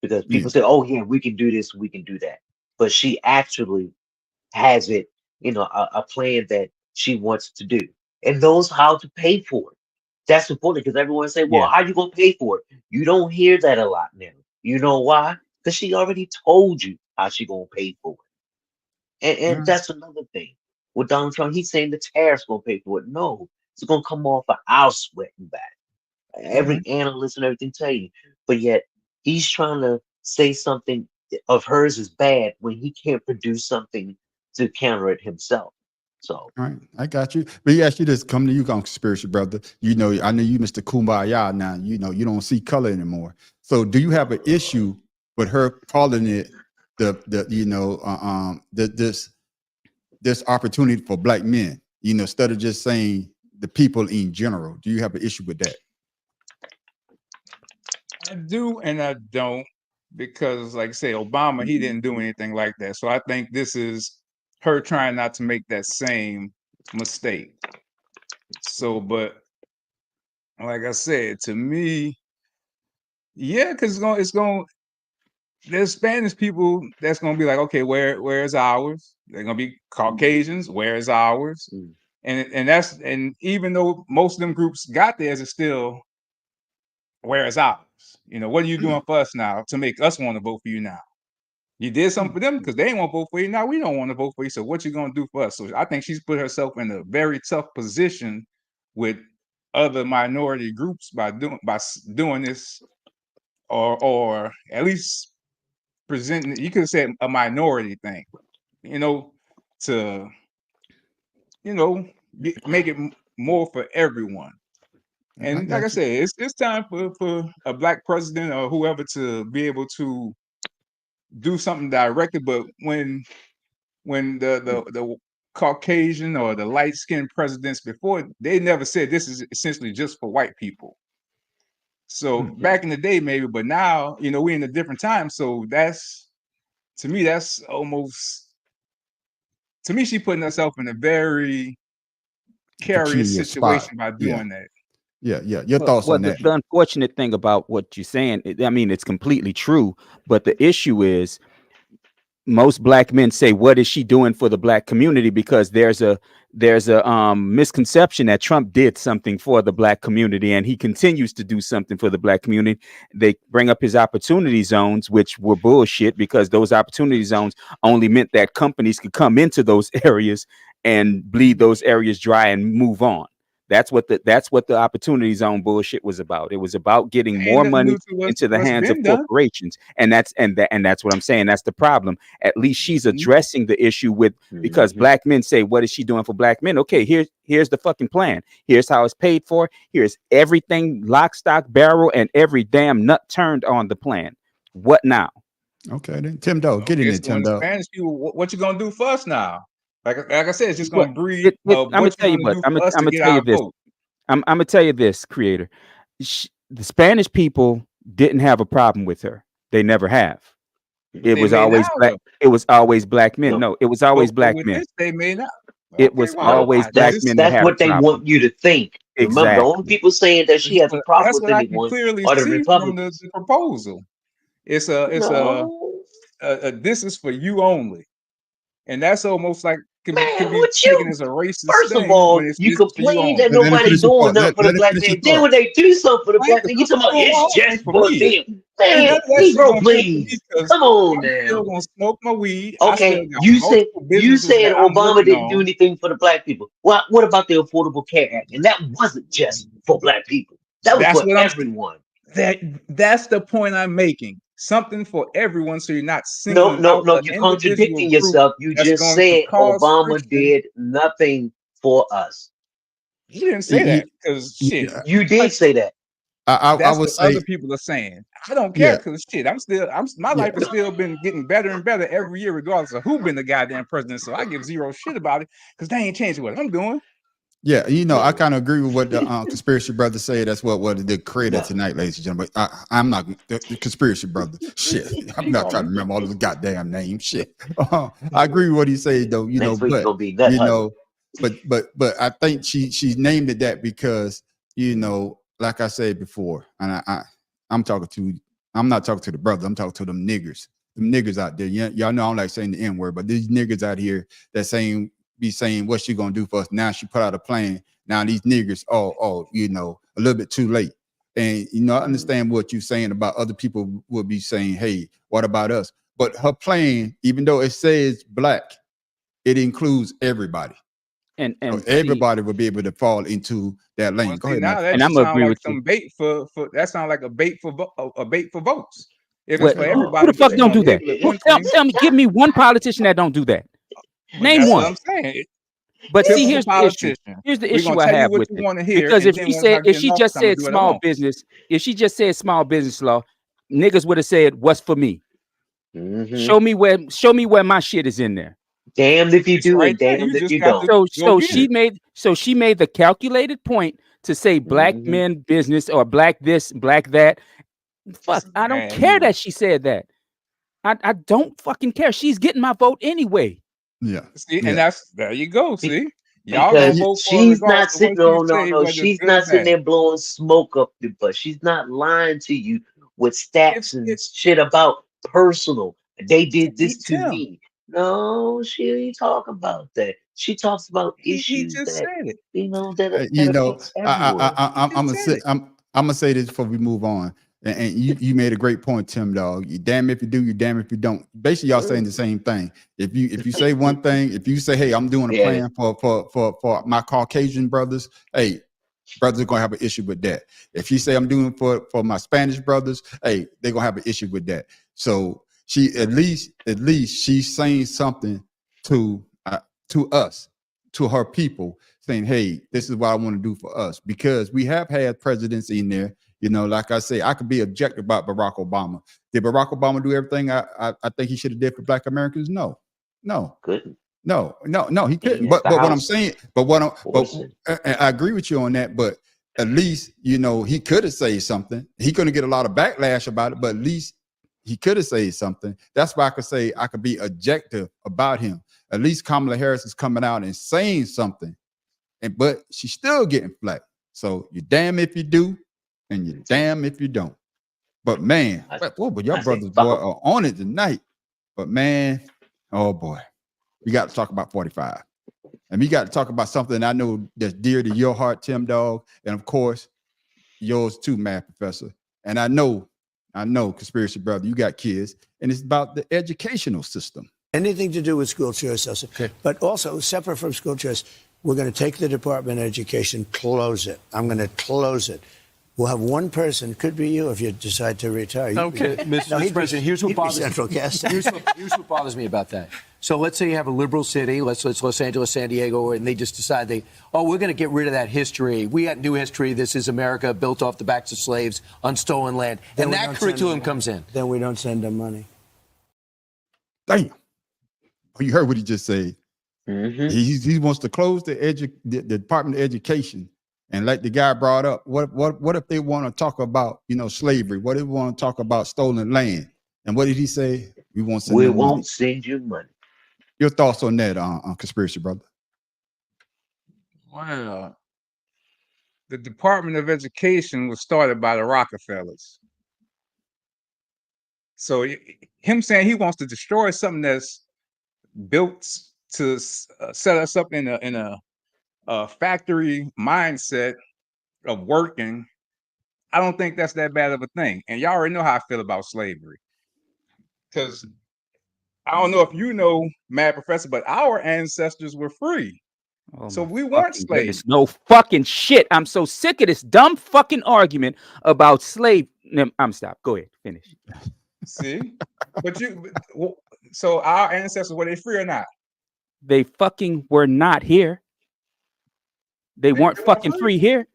because Yeah. people say, "Oh yeah, we can do this, we can do that," but she actually has it, a plan that she wants to do and knows how to pay for it. That's important because everyone say, "Well, Yeah. how you gonna pay for it?" You don't hear that a lot now. You know why? Because she already told you how she gonna pay for it. And that's another thing. With Donald Trump, he's saying the tariffs gonna pay for it. No, it's gonna come off of our sweat and back. Every analyst and everything tell you. But yet he's trying to say something of hers is bad when he can't produce something to counter it himself. So All right, I got you. But he asked you this, come to you, conspiracy brother. I know you, Mr. Kumbaya. Now, you don't see color anymore. So, do you have an issue with her calling it this opportunity for black men? Instead of just saying the people in general. Do you have an issue with that? I do and I don't, because like I say, Obama, he didn't do anything like that. So I think this is her trying not to make that same mistake. So, but like I said, to me, yeah, because there's Spanish people that's gonna be like, okay, where's ours? They're gonna be Caucasians, where's ours? And even though most of them groups got theirs, it's still where's ours? What are you doing for us now to make us want to vote for you now? You did something for them because they ain't want to vote for you. Now we don't want to vote for you. So what you gonna do for us? So I think she's put herself in a very tough position with other minority groups by doing this, or at least presenting. You could say a minority thing, to make it more for everyone. And like I said, it's time for a black president or whoever to be able to do something directly. But when the Caucasian or the light-skinned presidents before, they never said this is essentially just for white people. So back in the day, maybe, but now, we're in a different time. So to me, she's putting herself in a very curious Peculiar situation spot. by doing that. Yeah. Your thoughts on that? The unfortunate thing about what you're saying, I mean, it's completely true, but the issue is most black men say, what is she doing for the black community? Because there's a misconception that Trump did something for the black community, and he continues to do something for the black community. They bring up his opportunity zones, which were bullshit, because those opportunity zones only meant that companies could come into those areas and bleed those areas dry and move on. That's what the opportunity zone bullshit was about. It was about getting more money into the hands of corporations. And that's what I'm saying. That's the problem. At least she's addressing the issue because black men say, what is she doing for black men? Okay, here's the fucking plan. Here's how it's paid for. Here's everything, lock, stock, barrel, and every damn nut turned on the plan. What now? Okay, then Tim Dog, get in there, Tim Dog. Spanish people, what you gonna do for us now? Like I said, it's just gonna breed. I'm gonna tell you what. I'm gonna tell you this. I'm gonna tell you this, creator. The Spanish people didn't have a problem with her. They never have. It was always black. It was always black men. No, it was always black with men. this, they may not. It was No, always black men that that's had a what they problem. want you to think. Remember, the only Exactly. people saying that she has a problem That's with what I can anyone clearly are the see from the Republicans. proposal. It's No, this is for you only, and that's almost like can man, be what taken you? as a racist First of thing when all, it's you this is for you complain only. that Let him nobody finish the doing thought. nothing for the Let him black finish man. the Then thought. when they do something for the Right, black the man, you talking about proposal it's ain't just for for me. them. And Man, that shit Negro, gonna get to me please. because Come on I'm still now. gonna smoke my weed. I still Okay, got you multiple businesses said that I'm Obama working didn't do on. anything for the black people. What about the Affordable Care Act? And that wasn't just for black people. That was That's for what everyone. that's the point I'm making. Something for everyone, so you're not No, singling no, out no, an you're individual contradicting group yourself. You that's just going to said cause Obama friction. did nothing for us. You didn't say that because shit. You did say that. I That's would what say, other people are saying. I don't care yeah, because shit. My yeah. life has still been getting better and better every year, regardless of who been the goddamn president. So I give zero shit about it because they ain't changing what I'm doing. Yeah, I kind of agree with what the conspiracy brother said. That's what the creator No. tonight, ladies and gentlemen. I'm not the conspiracy brother. Shit, I'm not trying to remember all those goddamn names. Shit, I agree with what he said though. Next week's But gonna be Nut Hustle. but I think she's named it that because like I said before, and I'm not talking to the brother. I'm talking to them niggers. Them niggers out there. Y'all know I don't like saying the N word, but these niggers out here that be saying what's she gonna do for us. Now she put out a plan. Now these niggers, a little bit too late. And I understand what you're saying about other people will be saying, hey, what about us? But her plan, even though it says black, it includes everybody. And So everybody will be able to fall into that lane. Well, Go see, ahead, now Matt. that and I'm just gonna sound agree like with you. some bait for that sound like a bait for votes. If it's What? for Who everybody, the but fuck they're don't gonna do that? label it one Tell, thing. tell me, give me one politician that don't do that. But Name that's what one. I'm saying. But see, Typical here's the issue. politician. Here's the We're issue gonna I tell you have what with you it. want to hear, Because and then once I get in office, I'm gonna do it alone. if she just said small business law, niggas would have said, "What's for me? Mm-hmm. Show me where my shit is in there." Damned if you It's do right and there. damned You if just you got don't. to go So get it. she made the calculated point to say black Mm-hmm. men business or black this, black that. Fuck, I don't Man, care that she said that. I don't fucking care. She's getting my vote anyway. Yeah, see, and yeah. there you go. Be- See, y'all gonna Because vote for her she's regardless not of what sitting. she No, no, say, no. whether it's She's good or not sitting bad. there blowing smoke up the butt. She's not lying to you with If stats and shit about personal. They did this to Tim, me. No, she ain't talk about that. She talks about he issues just that said it. that affects everyone. I'm He gonna just said say it. I'm gonna say this before we move on. And you made a great point, Tim. Dog, you damn if you do, you damn if you don't. Basically, y'all saying the same thing. If you say one thing, if you say, hey, I'm doing a Yeah. plan for my Caucasian brothers, hey, brothers are gonna have an issue with that. If you say I'm doing for my Spanish brothers, hey, they're gonna have an issue with that. So she at least she's saying something to us, to her people, saying, hey, this is what I want to do for us, because we have had presidents in there. Like I say, I could be objective about Barack Obama. Did Barack Obama do everything I think he should have did for Black Americans? No, Couldn't. he couldn't. He has But the what I'm House saying, force it. I agree with you on that. But at least he could have said something. He couldn't get a lot of backlash about it, but at least he could have said something. That's why I could say I could be objective about him. At least Kamala Harris is coming out and saying something, but she's still getting flack. So you damn if you do, and you damn if you don't. But man, but your brothers boy are on it tonight. But man, oh boy, we got to talk about 45. And we got to talk about something I know that's dear to your heart, Tim Dog, and of course, yours too, Math Professor. And I know, Conspiracy Brother, you got kids, and it's about the educational system. Anything to do with school choice, okay. But also, separate from school choice, we're going to take the Department of Education, close it. I'm going to close it. We'll have one person, could be you if you decide to retire. Okay, Mr. President, here's what bothers me. Here's what bothers me about that. So let's say you have a liberal city, let's Los Angeles, San Diego, and they just decide we're going to get rid of that history. We got new history. This is America built off the backs of slaves on stolen land. And that curriculum comes in. Then we don't send them money. Damn. You heard what he just said. Mm-hmm. He wants to close the Department of Education. And like the guy brought up, what if they want to talk about, slavery? What if they want to talk about stolen land? And what did he say? We won't send We no won't money. send you money. Your thoughts on that, on conspiracy, brother? Well, the Department of Education was started by the Rockefellers. So him saying he wants to destroy something that's built to set us up in a factory mindset of working, I don't think that's that bad of a thing. And y'all already know how I feel about slavery. Because I don't know if you know, Mad Professor, but our ancestors were free. Oh, so my we weren't fucking slaves. goodness. No fucking shit. I'm so sick of this dumb fucking argument about slave. I'm stop. Go ahead. Finish. See? So our ancestors, were they free or not? They fucking were not here. They weren't fucking free here.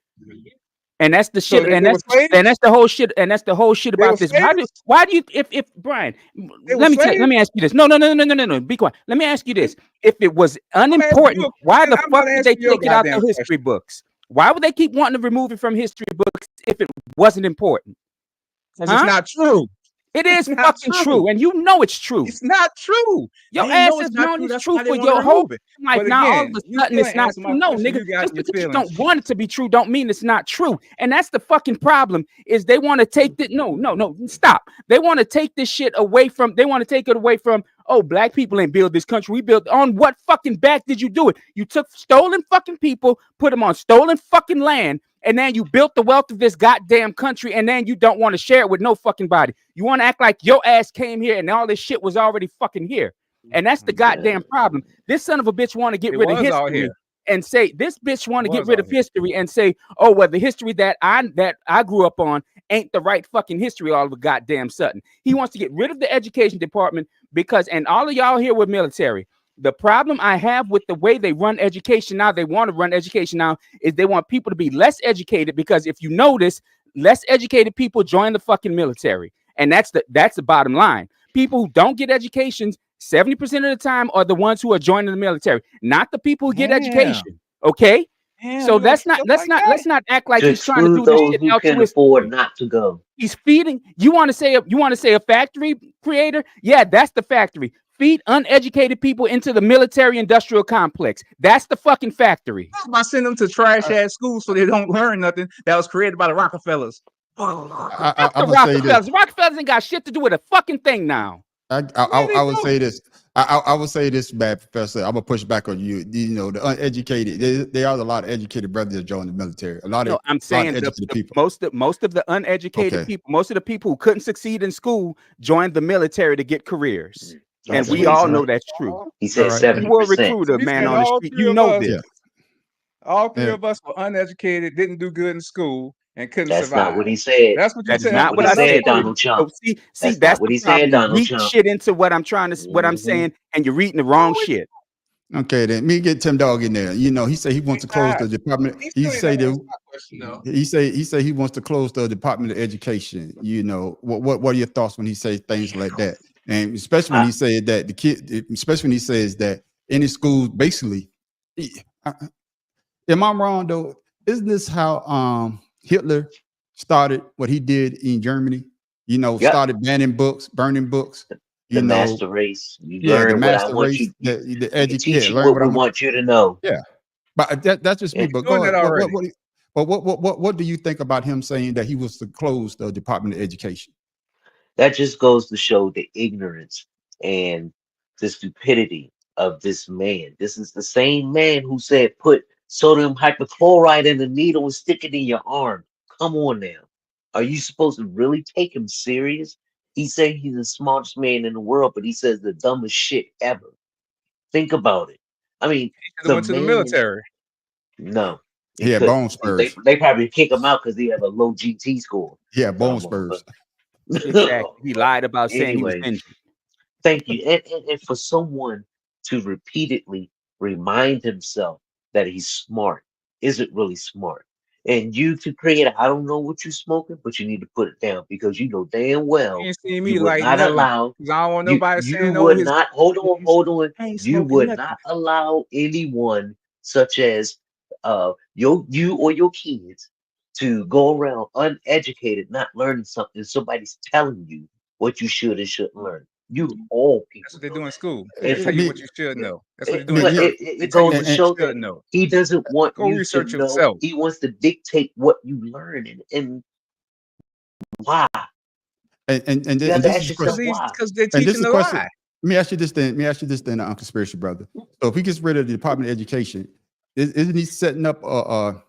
And that's the shit. And that's the whole shit. And that's the whole shit about this. Why do you if Brian, let me ask you this. No. Be quiet. Let me ask you this. If it was unimportant, why the fuck did they take it out the history books? Why would they keep wanting to remove it from history books if it wasn't important? Because it's not true. It is fucking true, and you know it's true. It's not true. Your ass has known it's true for your whole life. Now all of a sudden it's not true. No, nigga, just because you don't want it to be true, don't mean it's not true. And that's the fucking problem. Is they want to take the no, stop. They want to take this shit away from. They want to take it away from. Oh, black people ain't build this country. We built on what fucking back did you do it? You took stolen fucking people, put them on stolen fucking land. And then you built the wealth of this goddamn country, and then you don't want to share it with no fucking body. You want to act like your ass came here and all this shit was already fucking here. And that's the goddamn problem. This son of a bitch want to get rid of history and say, this bitch want to get rid of history and say, oh, well, the history that I grew up on ain't the right fucking history all of a goddamn sudden. He wants to get rid of the education department because, and all of y'all here with military, the problem I have with the way they run education now, they want to run education now, is they want people to be less educated because if you notice, less educated people join the fucking military. And that's the bottom line. People who don't get educations 70% of the time are the ones who are joining the military, not the people who get education. Okay? So let's not act like he's trying to do this shit who can afford not to go. He's feeding. You want to say a factory creator? Yeah, that's the factory. Feed uneducated people into the military industrial complex. That's the fucking factory. I send them to trash ass schools so they don't learn nothing that was created by the Rockefellers. The Rockefellers ain't got shit to do with a fucking thing now. I would say this. I would say this, Bad Professor. I'm gonna push back on you. You know, the uneducated. There are a lot of educated brothers that join the military. I'm saying most of the uneducated people, most of the people who couldn't succeed in school, joined the military to get careers. And we all know that's true. He said 70%. You were a recruiter, man, on the street. You know this. All three of us were uneducated, didn't do good in school, and couldn't survive. That's not what he said. That's what you said. Not what I said, Donald Trump. See, that's what he said, Donald Trump. Shit into what I'm saying, and you're reading the wrong shit. Okay, then me get Tim Dog in there. You know, he said he wants to close the department. He say he wants to close the Department of Education. You know, what are your thoughts when he says things like that? And especially when he said that especially when he says that any schools basically. Am I wrong though? Isn't this how Hitler started what he did in Germany? You know, started banning books, burning books. The master race. The master race. The education. What we want you to know. Yeah, but that's just me. But go ahead. What do you think about him saying that he was to close the Department of Education? That just goes to show the ignorance and the stupidity of this man. This is the same man who said put sodium hypochlorite in the needle and stick it in your arm. Come on now. Are you supposed to really take him serious? He said he's the smartest man in the world, but he says the dumbest shit ever. Think about it. I mean, he went to the military. No. He had bone spurs. They probably kick him out because he had a low GT score. Yeah, bone spurs. Exactly. He lied about saying he was injured. Thank you. And for someone to repeatedly remind himself that he's smart isn't really smart. And you to create, I don't know what you're smoking, but you need to put it down because you know damn well you would not allow. I don't want nobody saying you would not. Hold on. You would not allow anyone such as you or your kids to go around uneducated, not learning something. Somebody's telling you what you should and shouldn't learn. You all people. That's what they do in school. And They tell you what you should know. That's what they do. But in school. it They tell you goes what to you show should that know. he doesn't want Go you research to know. yourself. He wants to dictate what you learn, and why. And You have to this ask is the yourself question. why. Because they're And this teaching is the the question. lie. Let me ask you this then, conspiracy brother. So if he gets rid of the Department of Education, isn't he setting up a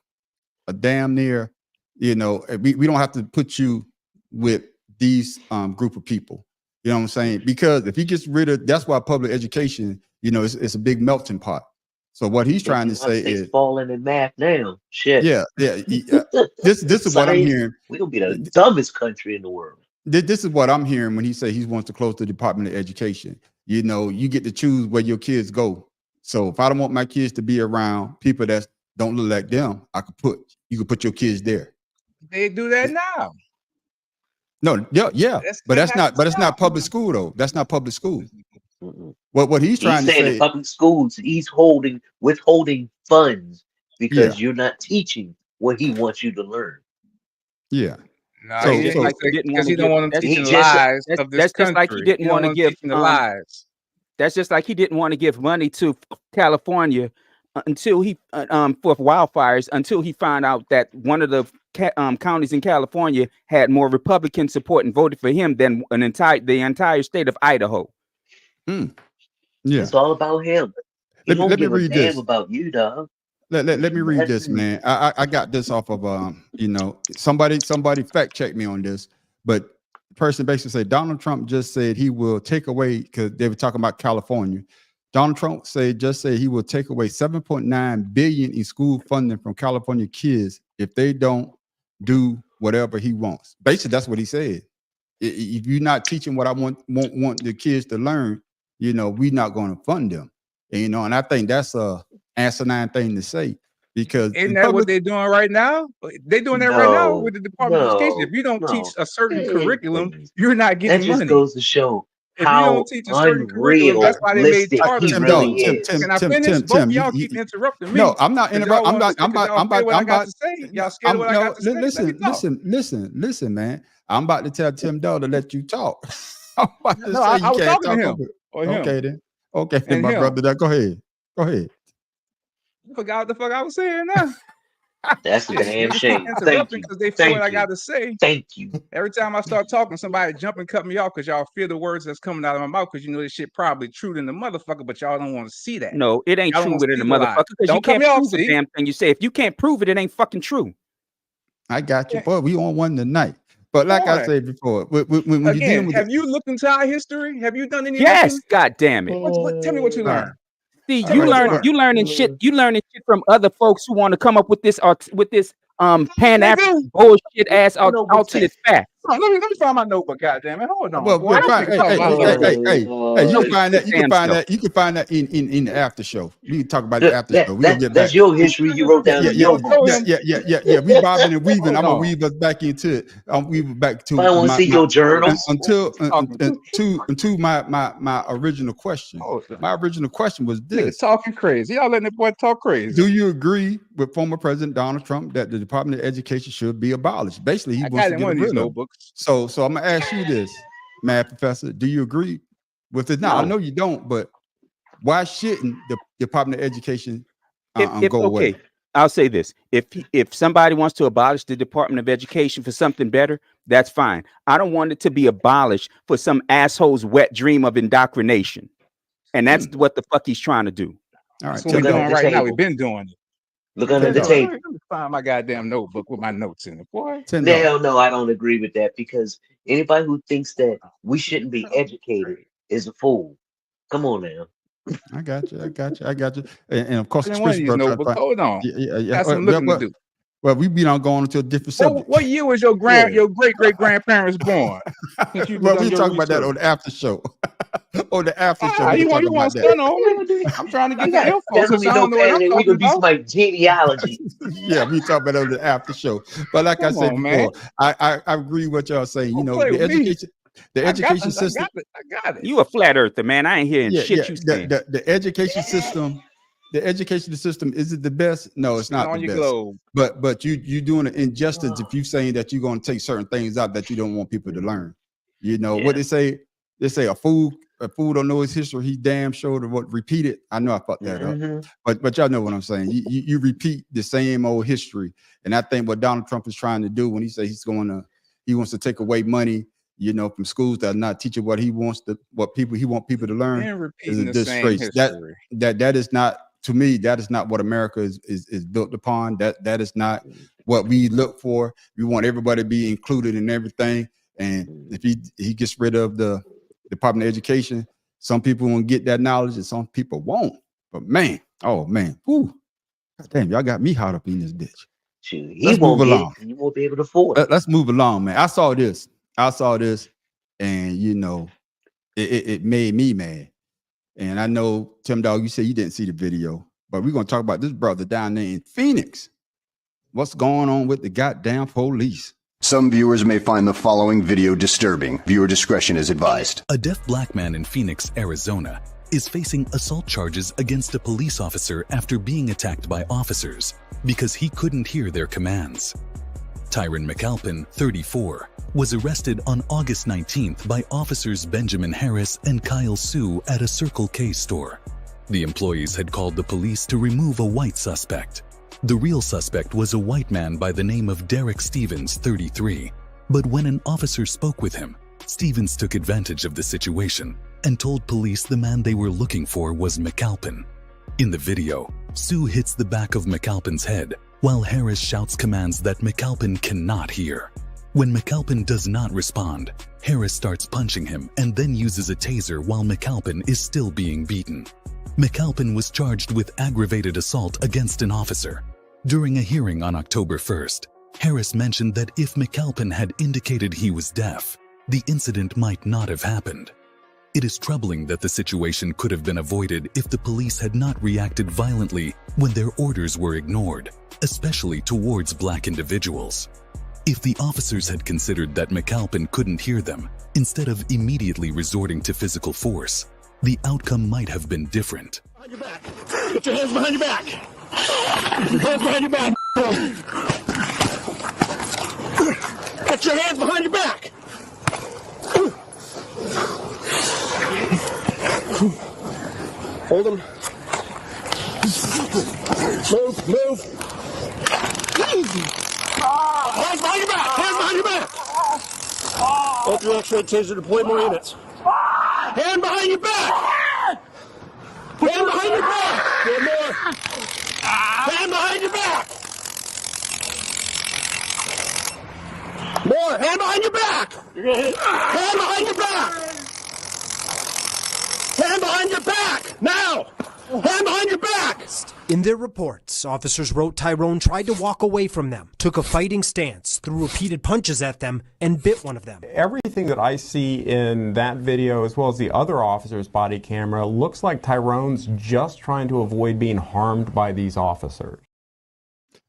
damn near, we don't have to put you with these group of people. You know what I'm saying? Because if he gets rid of, that's why public education, it's a big melting pot. So what he's trying to say is falling in math now. Shit. Yeah. This is what I'm hearing. We'll be the dumbest country in the world. This is what I'm hearing when he say he wants to close the Department of Education. You get to choose where your kids go. So if I don't want my kids to be around people that don't look like them, you could put your kids there. They do that now. No, yeah. But it's not public school though. That's not public school. What he's trying to say in public schools, he's withholding funds because you're not teaching what he wants you to learn. Yeah. No, because he don't want them teaching lies of this country. Just like he didn't want to give the lies. That's just like he didn't want to give money to California until he for wildfires until he found out that one of the counties in California had more Republican support and voted for him than the entire state of Idaho. Yeah, it's all about him. He won't give a damn about you, dog. Let me read this, man. I got this off of somebody fact checked me on this, but the person basically said Donald Trump just said he will take away, because they were talking about California. Donald Trump just said he will take away $7.9 billion in school funding from California kids if they don't do whatever he wants. Basically, that's what he said. If you're not teaching what I want the kids to learn, we're not going to fund them. And I think that's a asinine thing to say, because isn't that what they're doing right now? They're doing that right now with the Department of Education. If you don't teach a certain curriculum, you're not getting money. That just goes to show if you don't teach a certain curriculum, that's why they made charters. Tim, can I finish? Both of y'all keep interrupting me. No, I'm not interrupting. I'm about to say. Y'all scared what I got to say. Listen, man. I'm about to tell Tim Dell to let you talk. I was talking to him. Okay, then. Okay, and my brother. Go ahead. I forgot what the fuck I was saying now. That's a damn shame. Interrupting because they feel what I got to say. Thank you. Every time I start talking, somebody jump and cut me off because y'all fear the words that's coming out of my mouth because this shit probably true than the motherfucker, but y'all don't want to see that. No, it ain't true within the motherfucker because you can't prove the damn thing you say. If you can't prove it, it ain't fucking true. I got you, boy. We on one tonight. But like I said before, when again, have you looked into our history? Have you done any? Yes, God damn it. Tell me what you learned. See, you learning shit from other folks who want to come up with this Pan-African bullshit ass alternate fact. Let me find my notebook, goddamn it. Hold on. Well, you can find that in the after show. You can talk about the after show. That's your history you wrote down in your book. Yeah. We bobbing and weaving. I'm gonna weave us back into it. I'm weaving back to. I want to see your journals until my original question. My original question was this: talking crazy. Y'all letting that boy talk crazy. Do you agree with former President Donald Trump that the Department of Education should be abolished? Basically, he wants to get rid of notebooks. So I'm gonna ask you this, Mad Professor. Do you agree with it? Now I know you don't, but why shouldn't the Department of Education go away? I'll say this: if somebody wants to abolish the Department of Education for something better, that's fine. I don't want it to be abolished for some asshole's wet dream of indoctrination, and that's what the fuck he's trying to do. All right, that's what we're doing right now. We've been doing it. Look under the table. Let me find my goddamn notebook with my notes in it, boy. Hell no, I don't agree with that, because anybody who thinks that we shouldn't be educated is a fool. Come on now. I got you. And of course, hold on. Got some looking to do. Well, we be on going into a different subject. What year was your great great grandparents born? Well, we talking about that on the after show. On the after show. You want to stun on me? I'm trying to get the info. There's gonna be no panic. We could be my genealogy. Yeah, we talk about it on the after show. But like I said before, I agree with y'all saying. The education system. I got it. You a flat earther, man. I ain't hearing shit you saying. The education system. The education system, is it the best? No, it's not the best. Globe. But you doing an injustice if you saying that you're going to take certain things out that you don't want people to learn. What they say, they say a fool don't know his history. He damn sure to repeat it. I know I fucked that up, but y'all know what I'm saying. You repeat the same old history, and I think what Donald Trump is trying to do when he says he wants to take away money, from schools that are not teaching what he wants people to learn And is repeating a the same disgrace. history. That is not, to me, that is not what America is built upon. That is not what we look for. We want everybody to be included in everything. And if he gets rid of the Department of Education, some people won't get that knowledge and some people won't. But man, whew, damn, y'all got me hot up in this bitch. He won't get it. He won't be able to afford it. Let's move along, man. I saw this, and it made me mad. And I know, Tim Dog, you said you didn't see the video, but we're gonna talk about this brother down there in Phoenix. What's going on with the goddamn police? Some viewers may find the following video disturbing. Viewer discretion is advised. A deaf black man in Phoenix, Arizona, is facing assault charges against a police officer after being attacked by officers because he couldn't hear their commands. Tyron McAlpin, 34, was arrested on August 19th by officers Benjamin Harris and Kyle Sue at a Circle K store. The employees had called the police to remove a white suspect. The real suspect was a white man by the name of Derek Stevens, 33. But when an officer spoke with him, Stevens took advantage of the situation and told police the man they were looking for was McAlpin. In the video, Sue hits the back of McAlpin's head while Harris shouts commands that McAlpin cannot hear. When McAlpin does not respond, Harris starts punching him and then uses a taser while McAlpin is still being beaten. McAlpin was charged with aggravated assault against an officer. During a hearing on October 1st, Harris mentioned that if McAlpin had indicated he was deaf, the incident might not have happened. It is troubling that the situation could have been avoided if the police had not reacted violently when their orders were ignored, especially towards black individuals. If the officers had considered that McAlpin couldn't hear them, instead of immediately resorting to physical force, the outcome might have been different. Behind your back. Get your hands behind your back. Hands behind your back. Get your hands behind your back. Hold them. Move. Hands behind your back. Hands behind your back. Open your X-ray taser, deploy more units. Hand behind your back. Hand behind your back. One more. Hand behind your back. More. Hand behind your back. You're gonna hit. Hand behind your back. Hand behind your back. Now. Hand behind your back. In their reports, officers wrote Tyrone tried to walk away from them, took a fighting stance, threw repeated punches at them, and bit one of them. Everything that I see in that video, as well as the other officer's body camera, looks like Tyrone's just trying to avoid being harmed by these officers.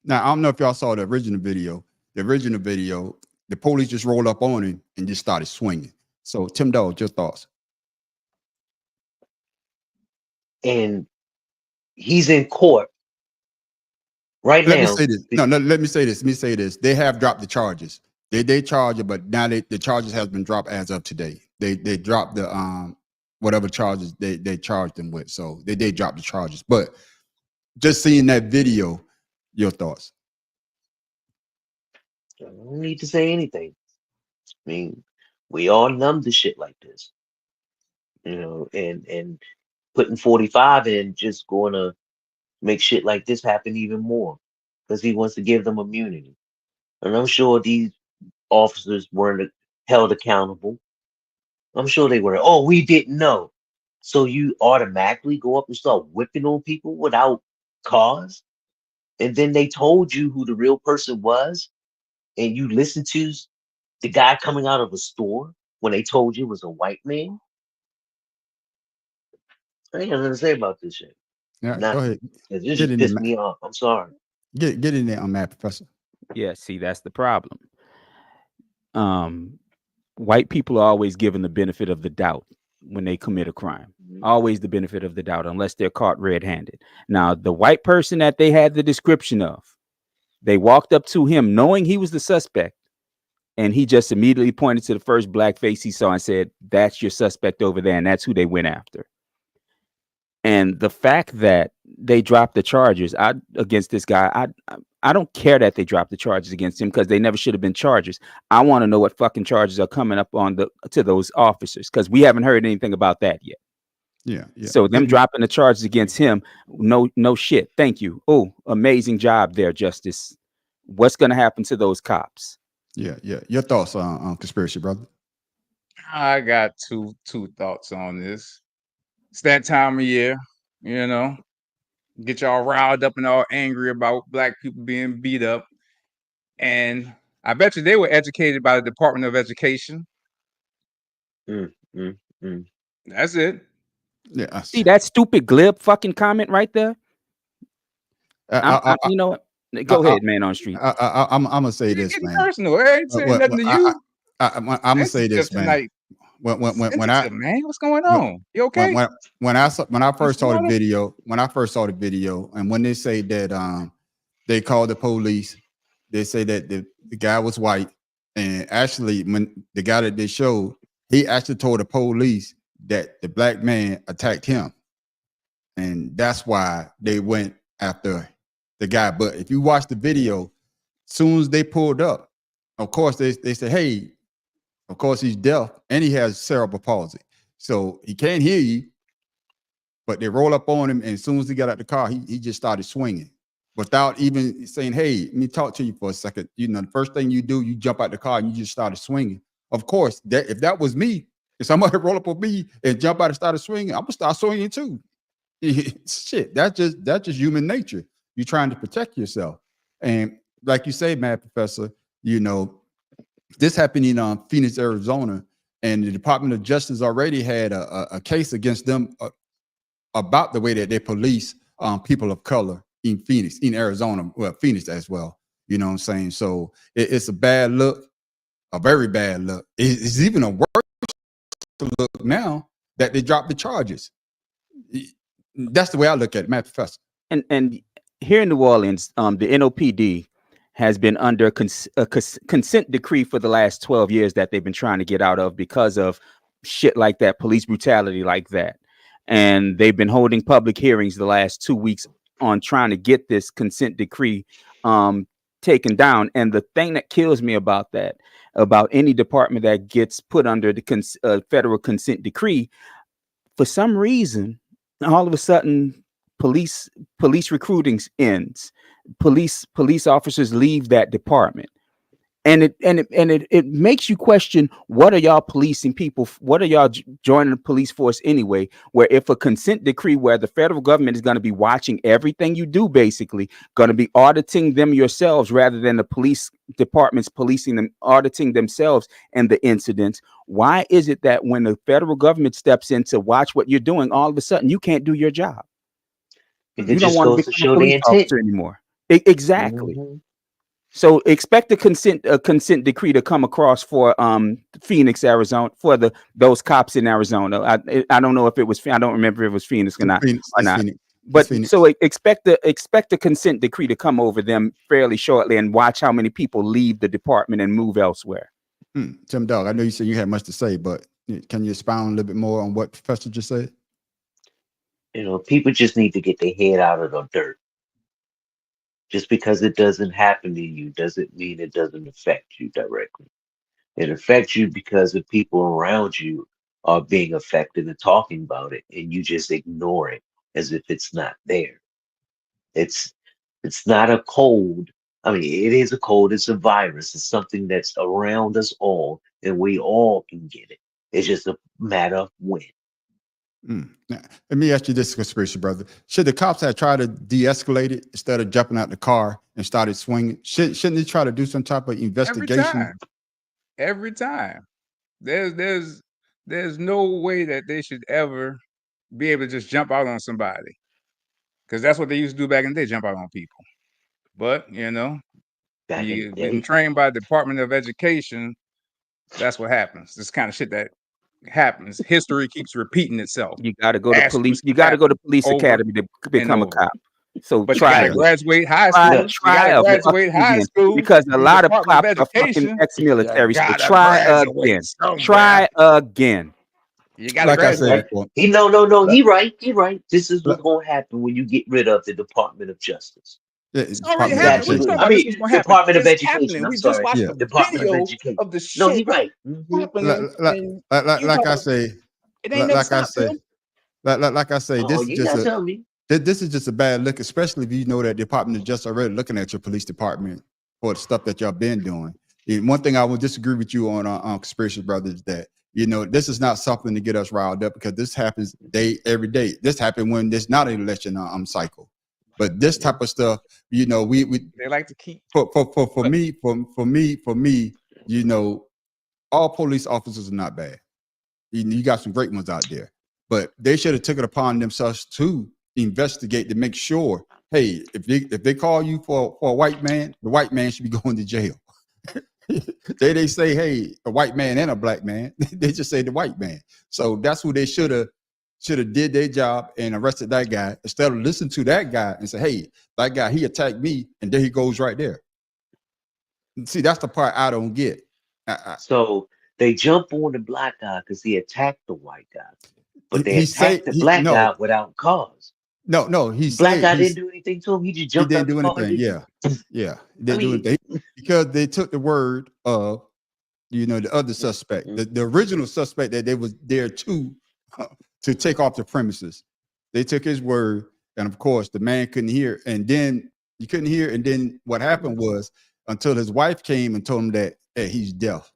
Now, I don't know if y'all saw the original video. The police just rolled up on him and just started swinging. So, Tim Dog, your thoughts? And he's in court right now. Let me say this. No, let me say this. They have dropped the charges. They charge it, but now the charges has been dropped as of today. They dropped the whatever charges they charged them with. So they dropped the charges. But just seeing that video, your thoughts? I don't need to say anything. I mean, we all numb to shit like this, and putting 45 in just going to make shit like this happen even more because he wants to give them immunity. And I'm sure these officers weren't held accountable. I'm sure they were. Oh, we didn't know. So you automatically go up and start whipping on people without cause? And then they told you who the real person was, and you listened to the guy coming out of a store when they told you it was a white man? I ain't got nothing to say about this shit. Yeah, go ahead. It just pissed me off. I'm sorry. Get in there on that, Professor. Yeah, see, that's the problem. White people are always given the benefit of the doubt when they commit a crime. Always the benefit of the doubt, unless they're caught red-handed. Now, the white person that they had the description of, they walked up to him knowing he was the suspect, And he just immediately pointed to the first black face he saw and said, "That's your suspect over there." And that's who they went after. And the fact that they dropped the charges against this guy, I don't care that they dropped the charges against him, because they never should have been charges. I want to know what fucking charges are coming up to those officers, because we haven't heard anything about that yet. Yeah. So them dropping the charges against him, no shit. Thank you. Oh, amazing job there, Justice. What's going to happen to those cops? Yeah. Your thoughts on conspiracy, brother? I got two thoughts on this. It's that time of year, you know, get y'all riled up and all angry about black people being beat up. And I bet you they were educated by the Department of Education. That's it. Yeah. See that stupid glib fucking comment right there? You know what? Go ahead, man on the street. I'm gonna say this, man. Personal. I ain't saying nothing to you. I'm gonna say this, man. Tonight. When man, what's going on? You okay? When I first saw the video, and when they say that they called the police, they say that the guy was white, and actually when the guy that they showed, he actually told the police that the black man attacked him, and that's why they went after the guy. But if you watch the video, soon as they pulled up, of course they said, hey, of course he's deaf and he has cerebral palsy, so he can't hear you. But they roll up on him, and as soon as he got out the car, he just started swinging without even saying, hey, let me talk to you for a second. You know, the first thing you do, you jump out the car and you just started swinging. Of course, if that was me, if somebody roll up on me and jump out and started swinging, I'm gonna start swinging too. Shit, that's just human nature. You're trying to protect yourself. And like you say, Mad Professor, you know, this happened in Phoenix, Arizona, and the Department of Justice already had a case against them about the way that they police people of color in Phoenix, in Arizona, well, Phoenix as well. You know what I'm saying? So it's a bad look, a very bad look. It's even a worse look now that they dropped the charges. That's the way I look at it, Mad Professor. And here in New Orleans, the NOPD has been under a consent decree for the last 12 years that they've been trying to get out of because of shit like that, police brutality like that. And they've been holding public hearings the last 2 weeks on trying to get this consent decree taken down. And the thing that kills me about that, about any department that gets put under the federal consent decree, for some reason, all of a sudden, police recruiting ends. Police officers leave that department, and it makes you question, what are y'all policing people? What are y'all joining the police force anyway? Where if a consent decree, where the federal government is going to be watching everything you do, basically going to be auditing them yourselves rather than the police departments policing them, auditing themselves and the incidents. Why is it that when the federal government steps in to watch what you're doing, all of a sudden you can't do your job? You don't want to become a police officer anymore. Exactly. So expect a consent decree to come across for Phoenix, Arizona, for those cops in Arizona. I don't know if it was, I don't remember if it was Phoenix or not. But so expect a consent decree to come over them fairly shortly, and watch how many people leave the department and move elsewhere. Tim Dog, I know you said you had much to say, but can you expound a little bit more on what Professor just said? You know, people just need to get their head out of the dirt. Just because it doesn't happen to you doesn't mean it doesn't affect you directly. It affects you because the people around you are being affected and talking about it, and you just ignore it as if it's not there. It's not a cold. I mean, it is a cold. It's a virus. It's something that's around us all, and we all can get it. It's just a matter of when. Now, let me ask you this, conspiracy brother. Should the cops have tried to de-escalate it instead of jumping out the car and started swinging? Shouldn't they try to do some type of investigation? Every time. There's no way that they should ever be able to just jump out on somebody, because that's what they used to do back in the day, jump out on people. But you know, you've been trained by the Department of Education. That's what happens. This kind of shit that happens. History keeps repeating itself. You got to go to police. You got to go to police academy to become a cop. So But try you gotta graduate high try, school. You try gotta graduate high again, school. because a The lot of Department cops of are fucking Education. ex-military. You So gotta try graduate again. somewhere. Try again. You gotta Like I said graduate. before, No. He right. He right. This is like- what's gonna happen when you get rid of the Department of Justice. It's already Department of happening. What are you Exactly. talking Education. about? This was gonna happen. Department of It's Education. happening. I'm We just sorry. watched Yeah. a Department of video Education. of the No, shit he right. happening, Like, and like, you like talking I about say, it ain't never like I stopped, say, Tim. like I say, Oh, this is you just gotta a tell me. this is just a bad look, especially if you know that Department of Justice already looking at your police department for the stuff that y'all been doing. And one thing I would disagree with you on Conspiracy Brothers, that this is not something to get us riled up, because this happens every day. This happened when there's not an election cycle, but this type of stuff, we They like to keep for me, all police officers are not bad. You got some great ones out there, but they should have took it upon themselves to investigate, to make sure, hey, if they call you for a white man, the white man should be going to jail. they say, hey, a white man and a black man. They just say the white man. So that's who they should have did their job and arrested that guy, instead of listening to that guy and say, hey, that guy, he attacked me, and there he goes right there. See, that's the part I don't get. So they jump on the black guy because he attacked the white guy, but they He say attacked the black guy without cause. No, he Black said guy didn't do anything to him. He just he jumped out didn't the do car. anything. Yeah. He didn't do anything, because they took the word of the other suspect, the original suspect that they was there to take off the premises. They took his word, and of course the man couldn't hear, and then you couldn't hear, and then what happened was, until his wife came and told him that, hey, he's deaf.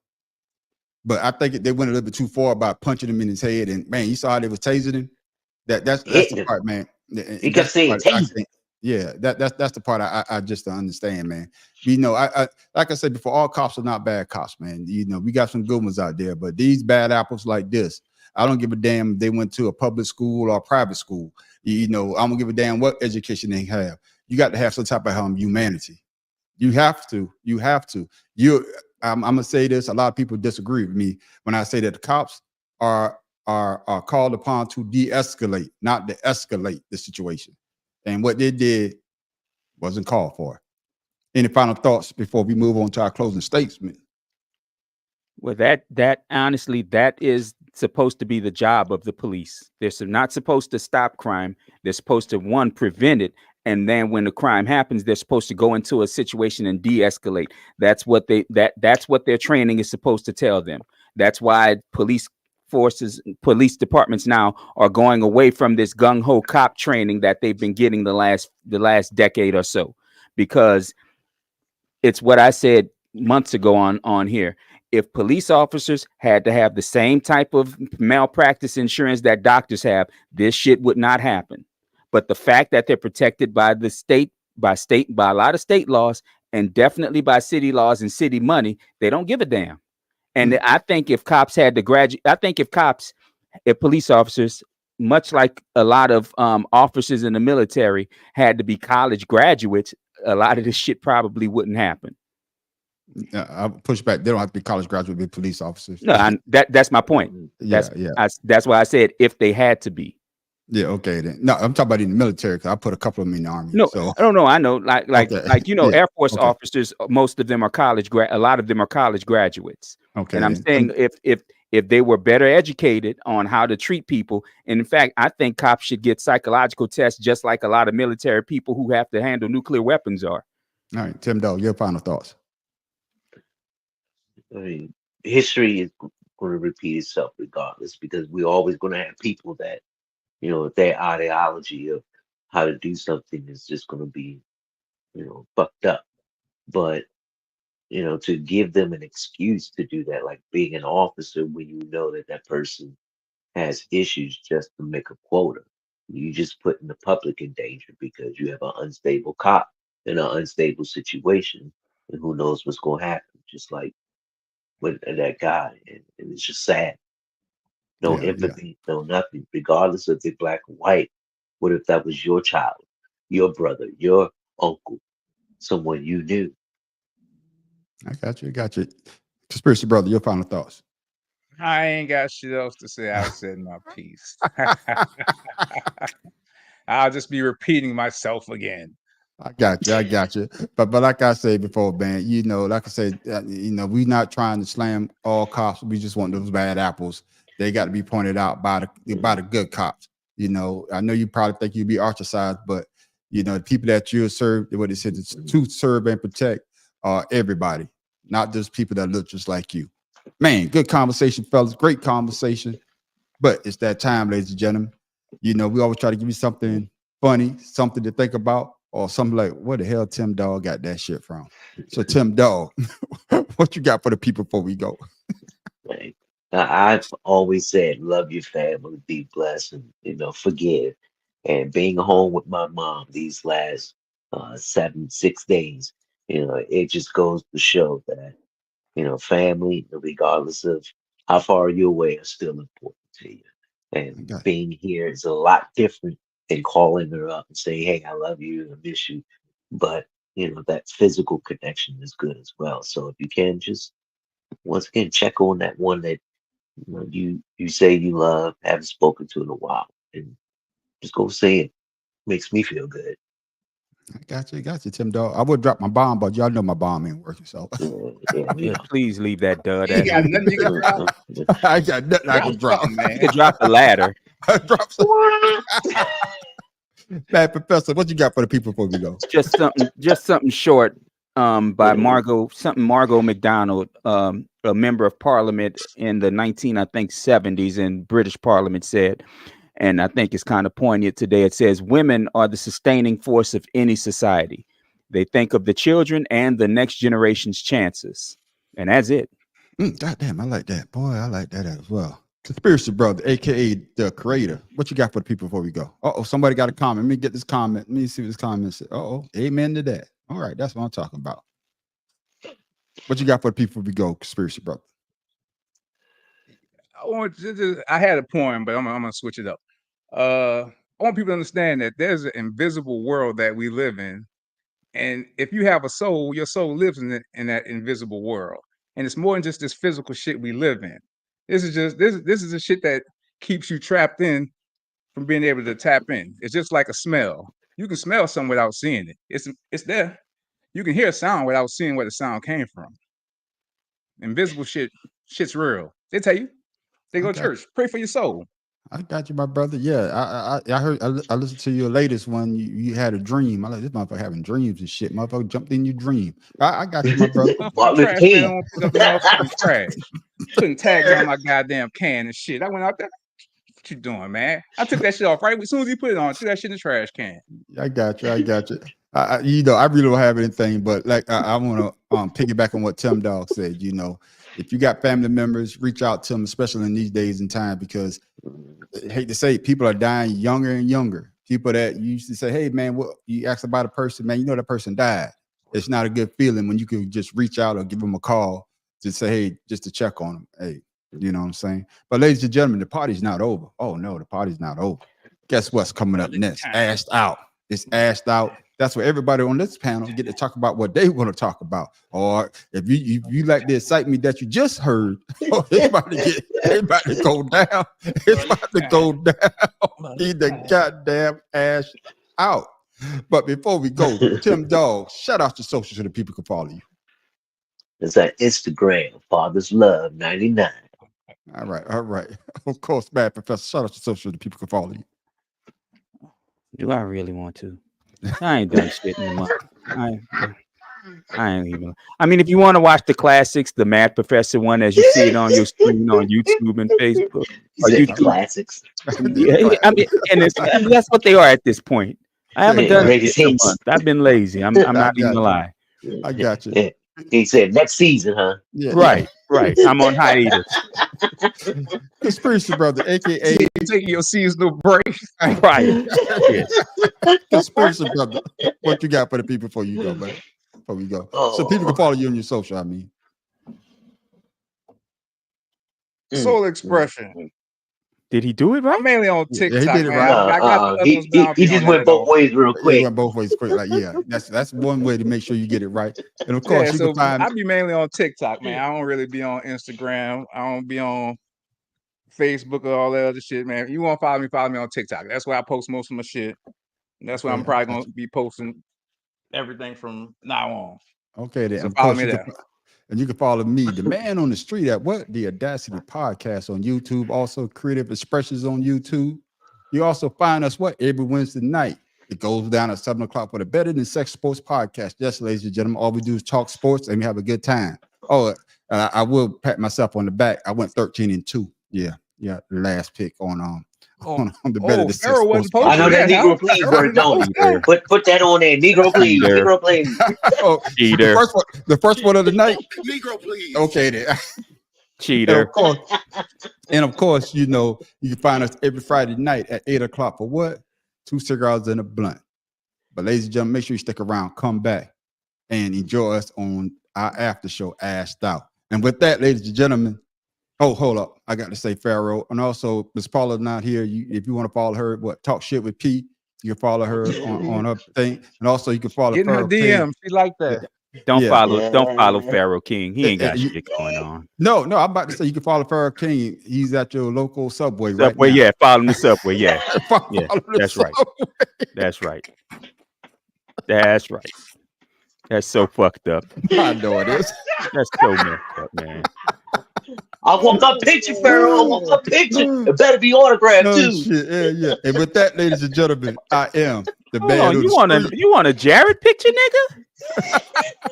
But I think they went a little bit too far about punching him in his head, and man, you saw how they was tasing him. That's the part, man. He kept saying, "Taser." Yeah, that's the part I just don't understand, man. I like I said before, all cops are not bad cops, man. We got some good ones out there, but these bad apples like this, I don't give a damn if they went to a public school or a private school. I don't give a damn what education they have. You got to have some type of humanity. You have to. I'm gonna say this. A lot of people disagree with me when I say that the cops are called upon to de-escalate, not to escalate the situation. And what they did wasn't called for. Any final thoughts before we move on to our closing statement? Well, that honestly, that is supposed to be the job of the police. They're not supposed to stop crime. They're supposed to, prevent it. And then when the crime happens, they're supposed to go into a situation and de-escalate. That's what that's what their training is supposed to tell them. That's why police departments now are going away from this gung-ho cop training that they've been getting the last decade or so, because it's what I said months ago on here. If police officers had to have the same type of malpractice insurance that doctors have, this shit would not happen. But the fact that they're protected by the state, by a lot of state laws, and definitely by city laws and city money, they don't give a damn. And I think if cops had to graduate, if police officers, much like a lot of officers in the military, had to be college graduates, a lot of this shit probably wouldn't happen. I'll push back. They don't have to be college graduate to be police officers. No, that's my point. That's why I said if they had to be. Yeah, okay then. No, I'm talking about in the military, because I put a couple of them in the army. No, so I don't know. I know, like Air Force officers. Most of them are a lot of them are college graduates. Okay, and I'm saying if they were better educated on how to treat people, and in fact, I think cops should get psychological tests, just like a lot of military people who have to handle nuclear weapons are. All right, Tim Doe, your final thoughts. I mean, history is going to repeat itself regardless, because we're always going to have people that, their ideology of how to do something is just going to be, fucked up. But, to give them an excuse to do that, like being an officer when you know that person has issues just to make a quota, you just putting the public in danger because you have an unstable cop in an unstable situation, and who knows what's going to happen. Just like with that guy, and it's just sad. No empathy, no nothing, regardless if they're black or white. What if that was your child, your brother, your uncle, someone you knew? I got you. Conspiracy Brother, your final thoughts. I ain't got shit else to say. I said my piece. I'll just be repeating myself again. I got you. I got you. But like I said before, man, you know, like I said, we're not trying to slam all cops. We just want those bad apples. They got to be pointed out by the good cops. You know, I know you probably think you'd be ostracized, but you know, the people that you serve, what it said, it's to serve and protect everybody, not just people that look just like you. Man, good conversation, fellas. Great conversation. But it's that time, ladies and gentlemen. You know, we always try to give you something funny, something to think about, or something like, where the hell Tim Dog got that shit from? So, Tim Dog, what you got for the people before we go? Right. I've always said, love your family, be blessed, and forgive. And being home with my mom these last 6 days, it just goes to show that family, regardless of how far you're away, are still important to you. And being here is a lot different than calling her up and saying, "Hey, I love you, I miss you." But that physical connection is good as well. So if you can, just once again check on that one that you say you love, haven't spoken to in a while, and just go say it. Makes me feel good. I got you, Tim Dog. I would drop my bomb, but y'all know my bomb ain't working. So Yeah. Please leave that dud. You got nothing you can drop. I got nothing I can drop. Man. You could drop the ladder. Drop some. Bad Professor, what you got for the people before we go? Just something short by Margot McDonald, a member of parliament in the 1970s in British Parliament said, and I think it's kind of poignant today. It says, women are the sustaining force of any society. They think of the children and the next generation's chances. And that's it. God damn, I like that. Boy, I like that as well. Conspiracy Brother, aka the creator. What you got for the people before we go? Somebody got a comment. Let me get this comment. Let me see what this comment says. Amen to that. All right, that's what I'm talking about. What you got for the people before we go, Conspiracy Brother? I had a poem, but I'm gonna switch it up. I want people to understand that there's an invisible world that we live in, and if you have a soul, your soul lives in that invisible world, and it's more than just this physical shit we live in. This is the shit that keeps you trapped in from being able to tap in. It's just like a smell. You can smell something without seeing it. It's there. You can hear a sound without seeing where the sound came from. Invisible shit's real. They tell you. They go to church. Pray for your soul. I got you, my brother. Yeah, I heard. I listened to your latest one. You had a dream. I like this motherfucker having dreams and shit. Motherfucker jumped in your dream. I got you, my brother. Trash man don't pick up the motherfucking trash. Putting tags on my goddamn can and shit. I went out there. What you doing, man? I took that shit off right as soon as he put it on. I threw that shit in the trash can. I got you. I really don't have anything, but like I want to piggyback on what Tim Dog said. If you got family members, reach out to them, especially in these days and time, because I hate to say it, people are dying younger and younger. People that you used to say, "Hey, man, what you ask about a person, man, that person died." It's not a good feeling when you can just reach out or give them a call to say, "Hey," just to check on them. Hey, you know what I'm saying? But ladies and gentlemen, the party's not over. Oh no, the party's not over. Guess what's coming up next? Asked Out. It's Asked Out. That's where everybody on this panel get to talk about what they want to talk about. Or if you like the excitement that you just heard, it's about to go down. It's about to go down. Need the goddamn ass out. But before we go, Tim Dog, shout out to social so the people can follow you. It's at Instagram, Father's Love 99. All right. Of course, Bad Professor. Shout out to social so the people can follow you. Do I really want to? I ain't done shit in a month. I ain't even. I mean, if you want to watch the classics, the Mad Professor one, as you see it on your screen on YouTube and Facebook, or YouTube classics. Yeah, I mean, that's what they are at this point. I haven't done it in a month. I've been lazy. I'm not even gonna lie. I got you. He said next season, huh? Yeah. Right. I'm on hiatus. Conspiracy Brother, aka taking your seasonal break. Right. Conspiracy Brother, what you got for the people before you go, man? Before we go, so people can follow you on your social. I mean, Soul Expression. Did he do it right? I'm mainly on TikTok. Yeah, he did it man. right. I got the other ones down. He just went both ways real quick. He went both ways quick. Like, yeah, that's one way to make sure you get it right. And of course, you can find. I be mainly on TikTok, man. I don't really be on Instagram. I don't be on Facebook or all that other shit, man. If you want to follow me on TikTok. That's where I post most of my shit. That's why I'm probably going to be posting everything from now on. Okay, then. So Of follow course, me you there. can, and you can follow me, the man on the street at what? The Audacity Podcast on YouTube. Also, Creative Expressions on YouTube. You also find us what? Every Wednesday night. It goes down at 7 o'clock for the Better Than Sex Sports Podcast. Yes, ladies and gentlemen, all we do is talk sports and we have a good time. Oh, I will pat myself on the back. I went 13-2. Yeah, the last pick on the Better Than Sex Pharaoh Sports wasn't posting I know that that, Negro huh? Please Pharaoh word, didn't don't post he? that. Put that on there. Negro Please. Cheater. Negro Please. Oh, Cheater. the first one of the night. Negro, please. Okay, then. Cheater. And of course, you know, you can find us every Friday night at 8 o'clock for what? 2 cigars and a blunt. But ladies and gentlemen, make sure you stick around, come back, and enjoy us on our after show, Ashed Out. And with that, ladies and gentlemen, oh, hold up. I got to say Pharaoh. And also, Miss Paula not here. If you want to follow her, Talk Shit with Pete, you can follow her on her thing. And also, you can follow Get in her Pharaoh King. DM. She like that. Don't follow Pharaoh King. He ain't got shit going on. No, I'm about to say you can follow Pharaoh King. He's at your local Subway right Subway, now. yeah. Follow him the Subway, yeah. Follow That's right. That's right. That's right. That's so fucked up. I know it is. That's so messed up, man. I want my picture, Pharaoh. I want my picture. It better be autographed too. Shit. Yeah. And with that, ladies and gentlemen, I am the Hold man. on, you want a Jared picture, nigga?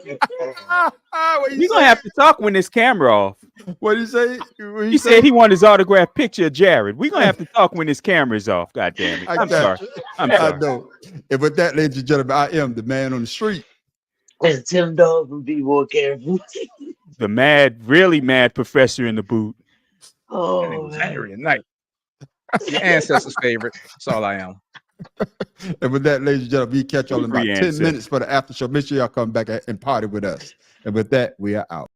You're gonna have to talk when this camera off. What did he say? He said he wanted his autographed picture of Jared. We're gonna have to talk when this camera's off. God damn it. I'm sorry. I'm sorry. I know. And with that, ladies and gentlemen, I am the man on the street. And Tim Dog will be more careful. The really mad professor in the boot. Oh, That nigga was angry at night. Your ancestors' favorite. That's all I am. And with that, ladies and gentlemen, we catch y'all in about Free 10 answer. minutes for the after show. Make sure y'all come back and party with us. And with that, we are out.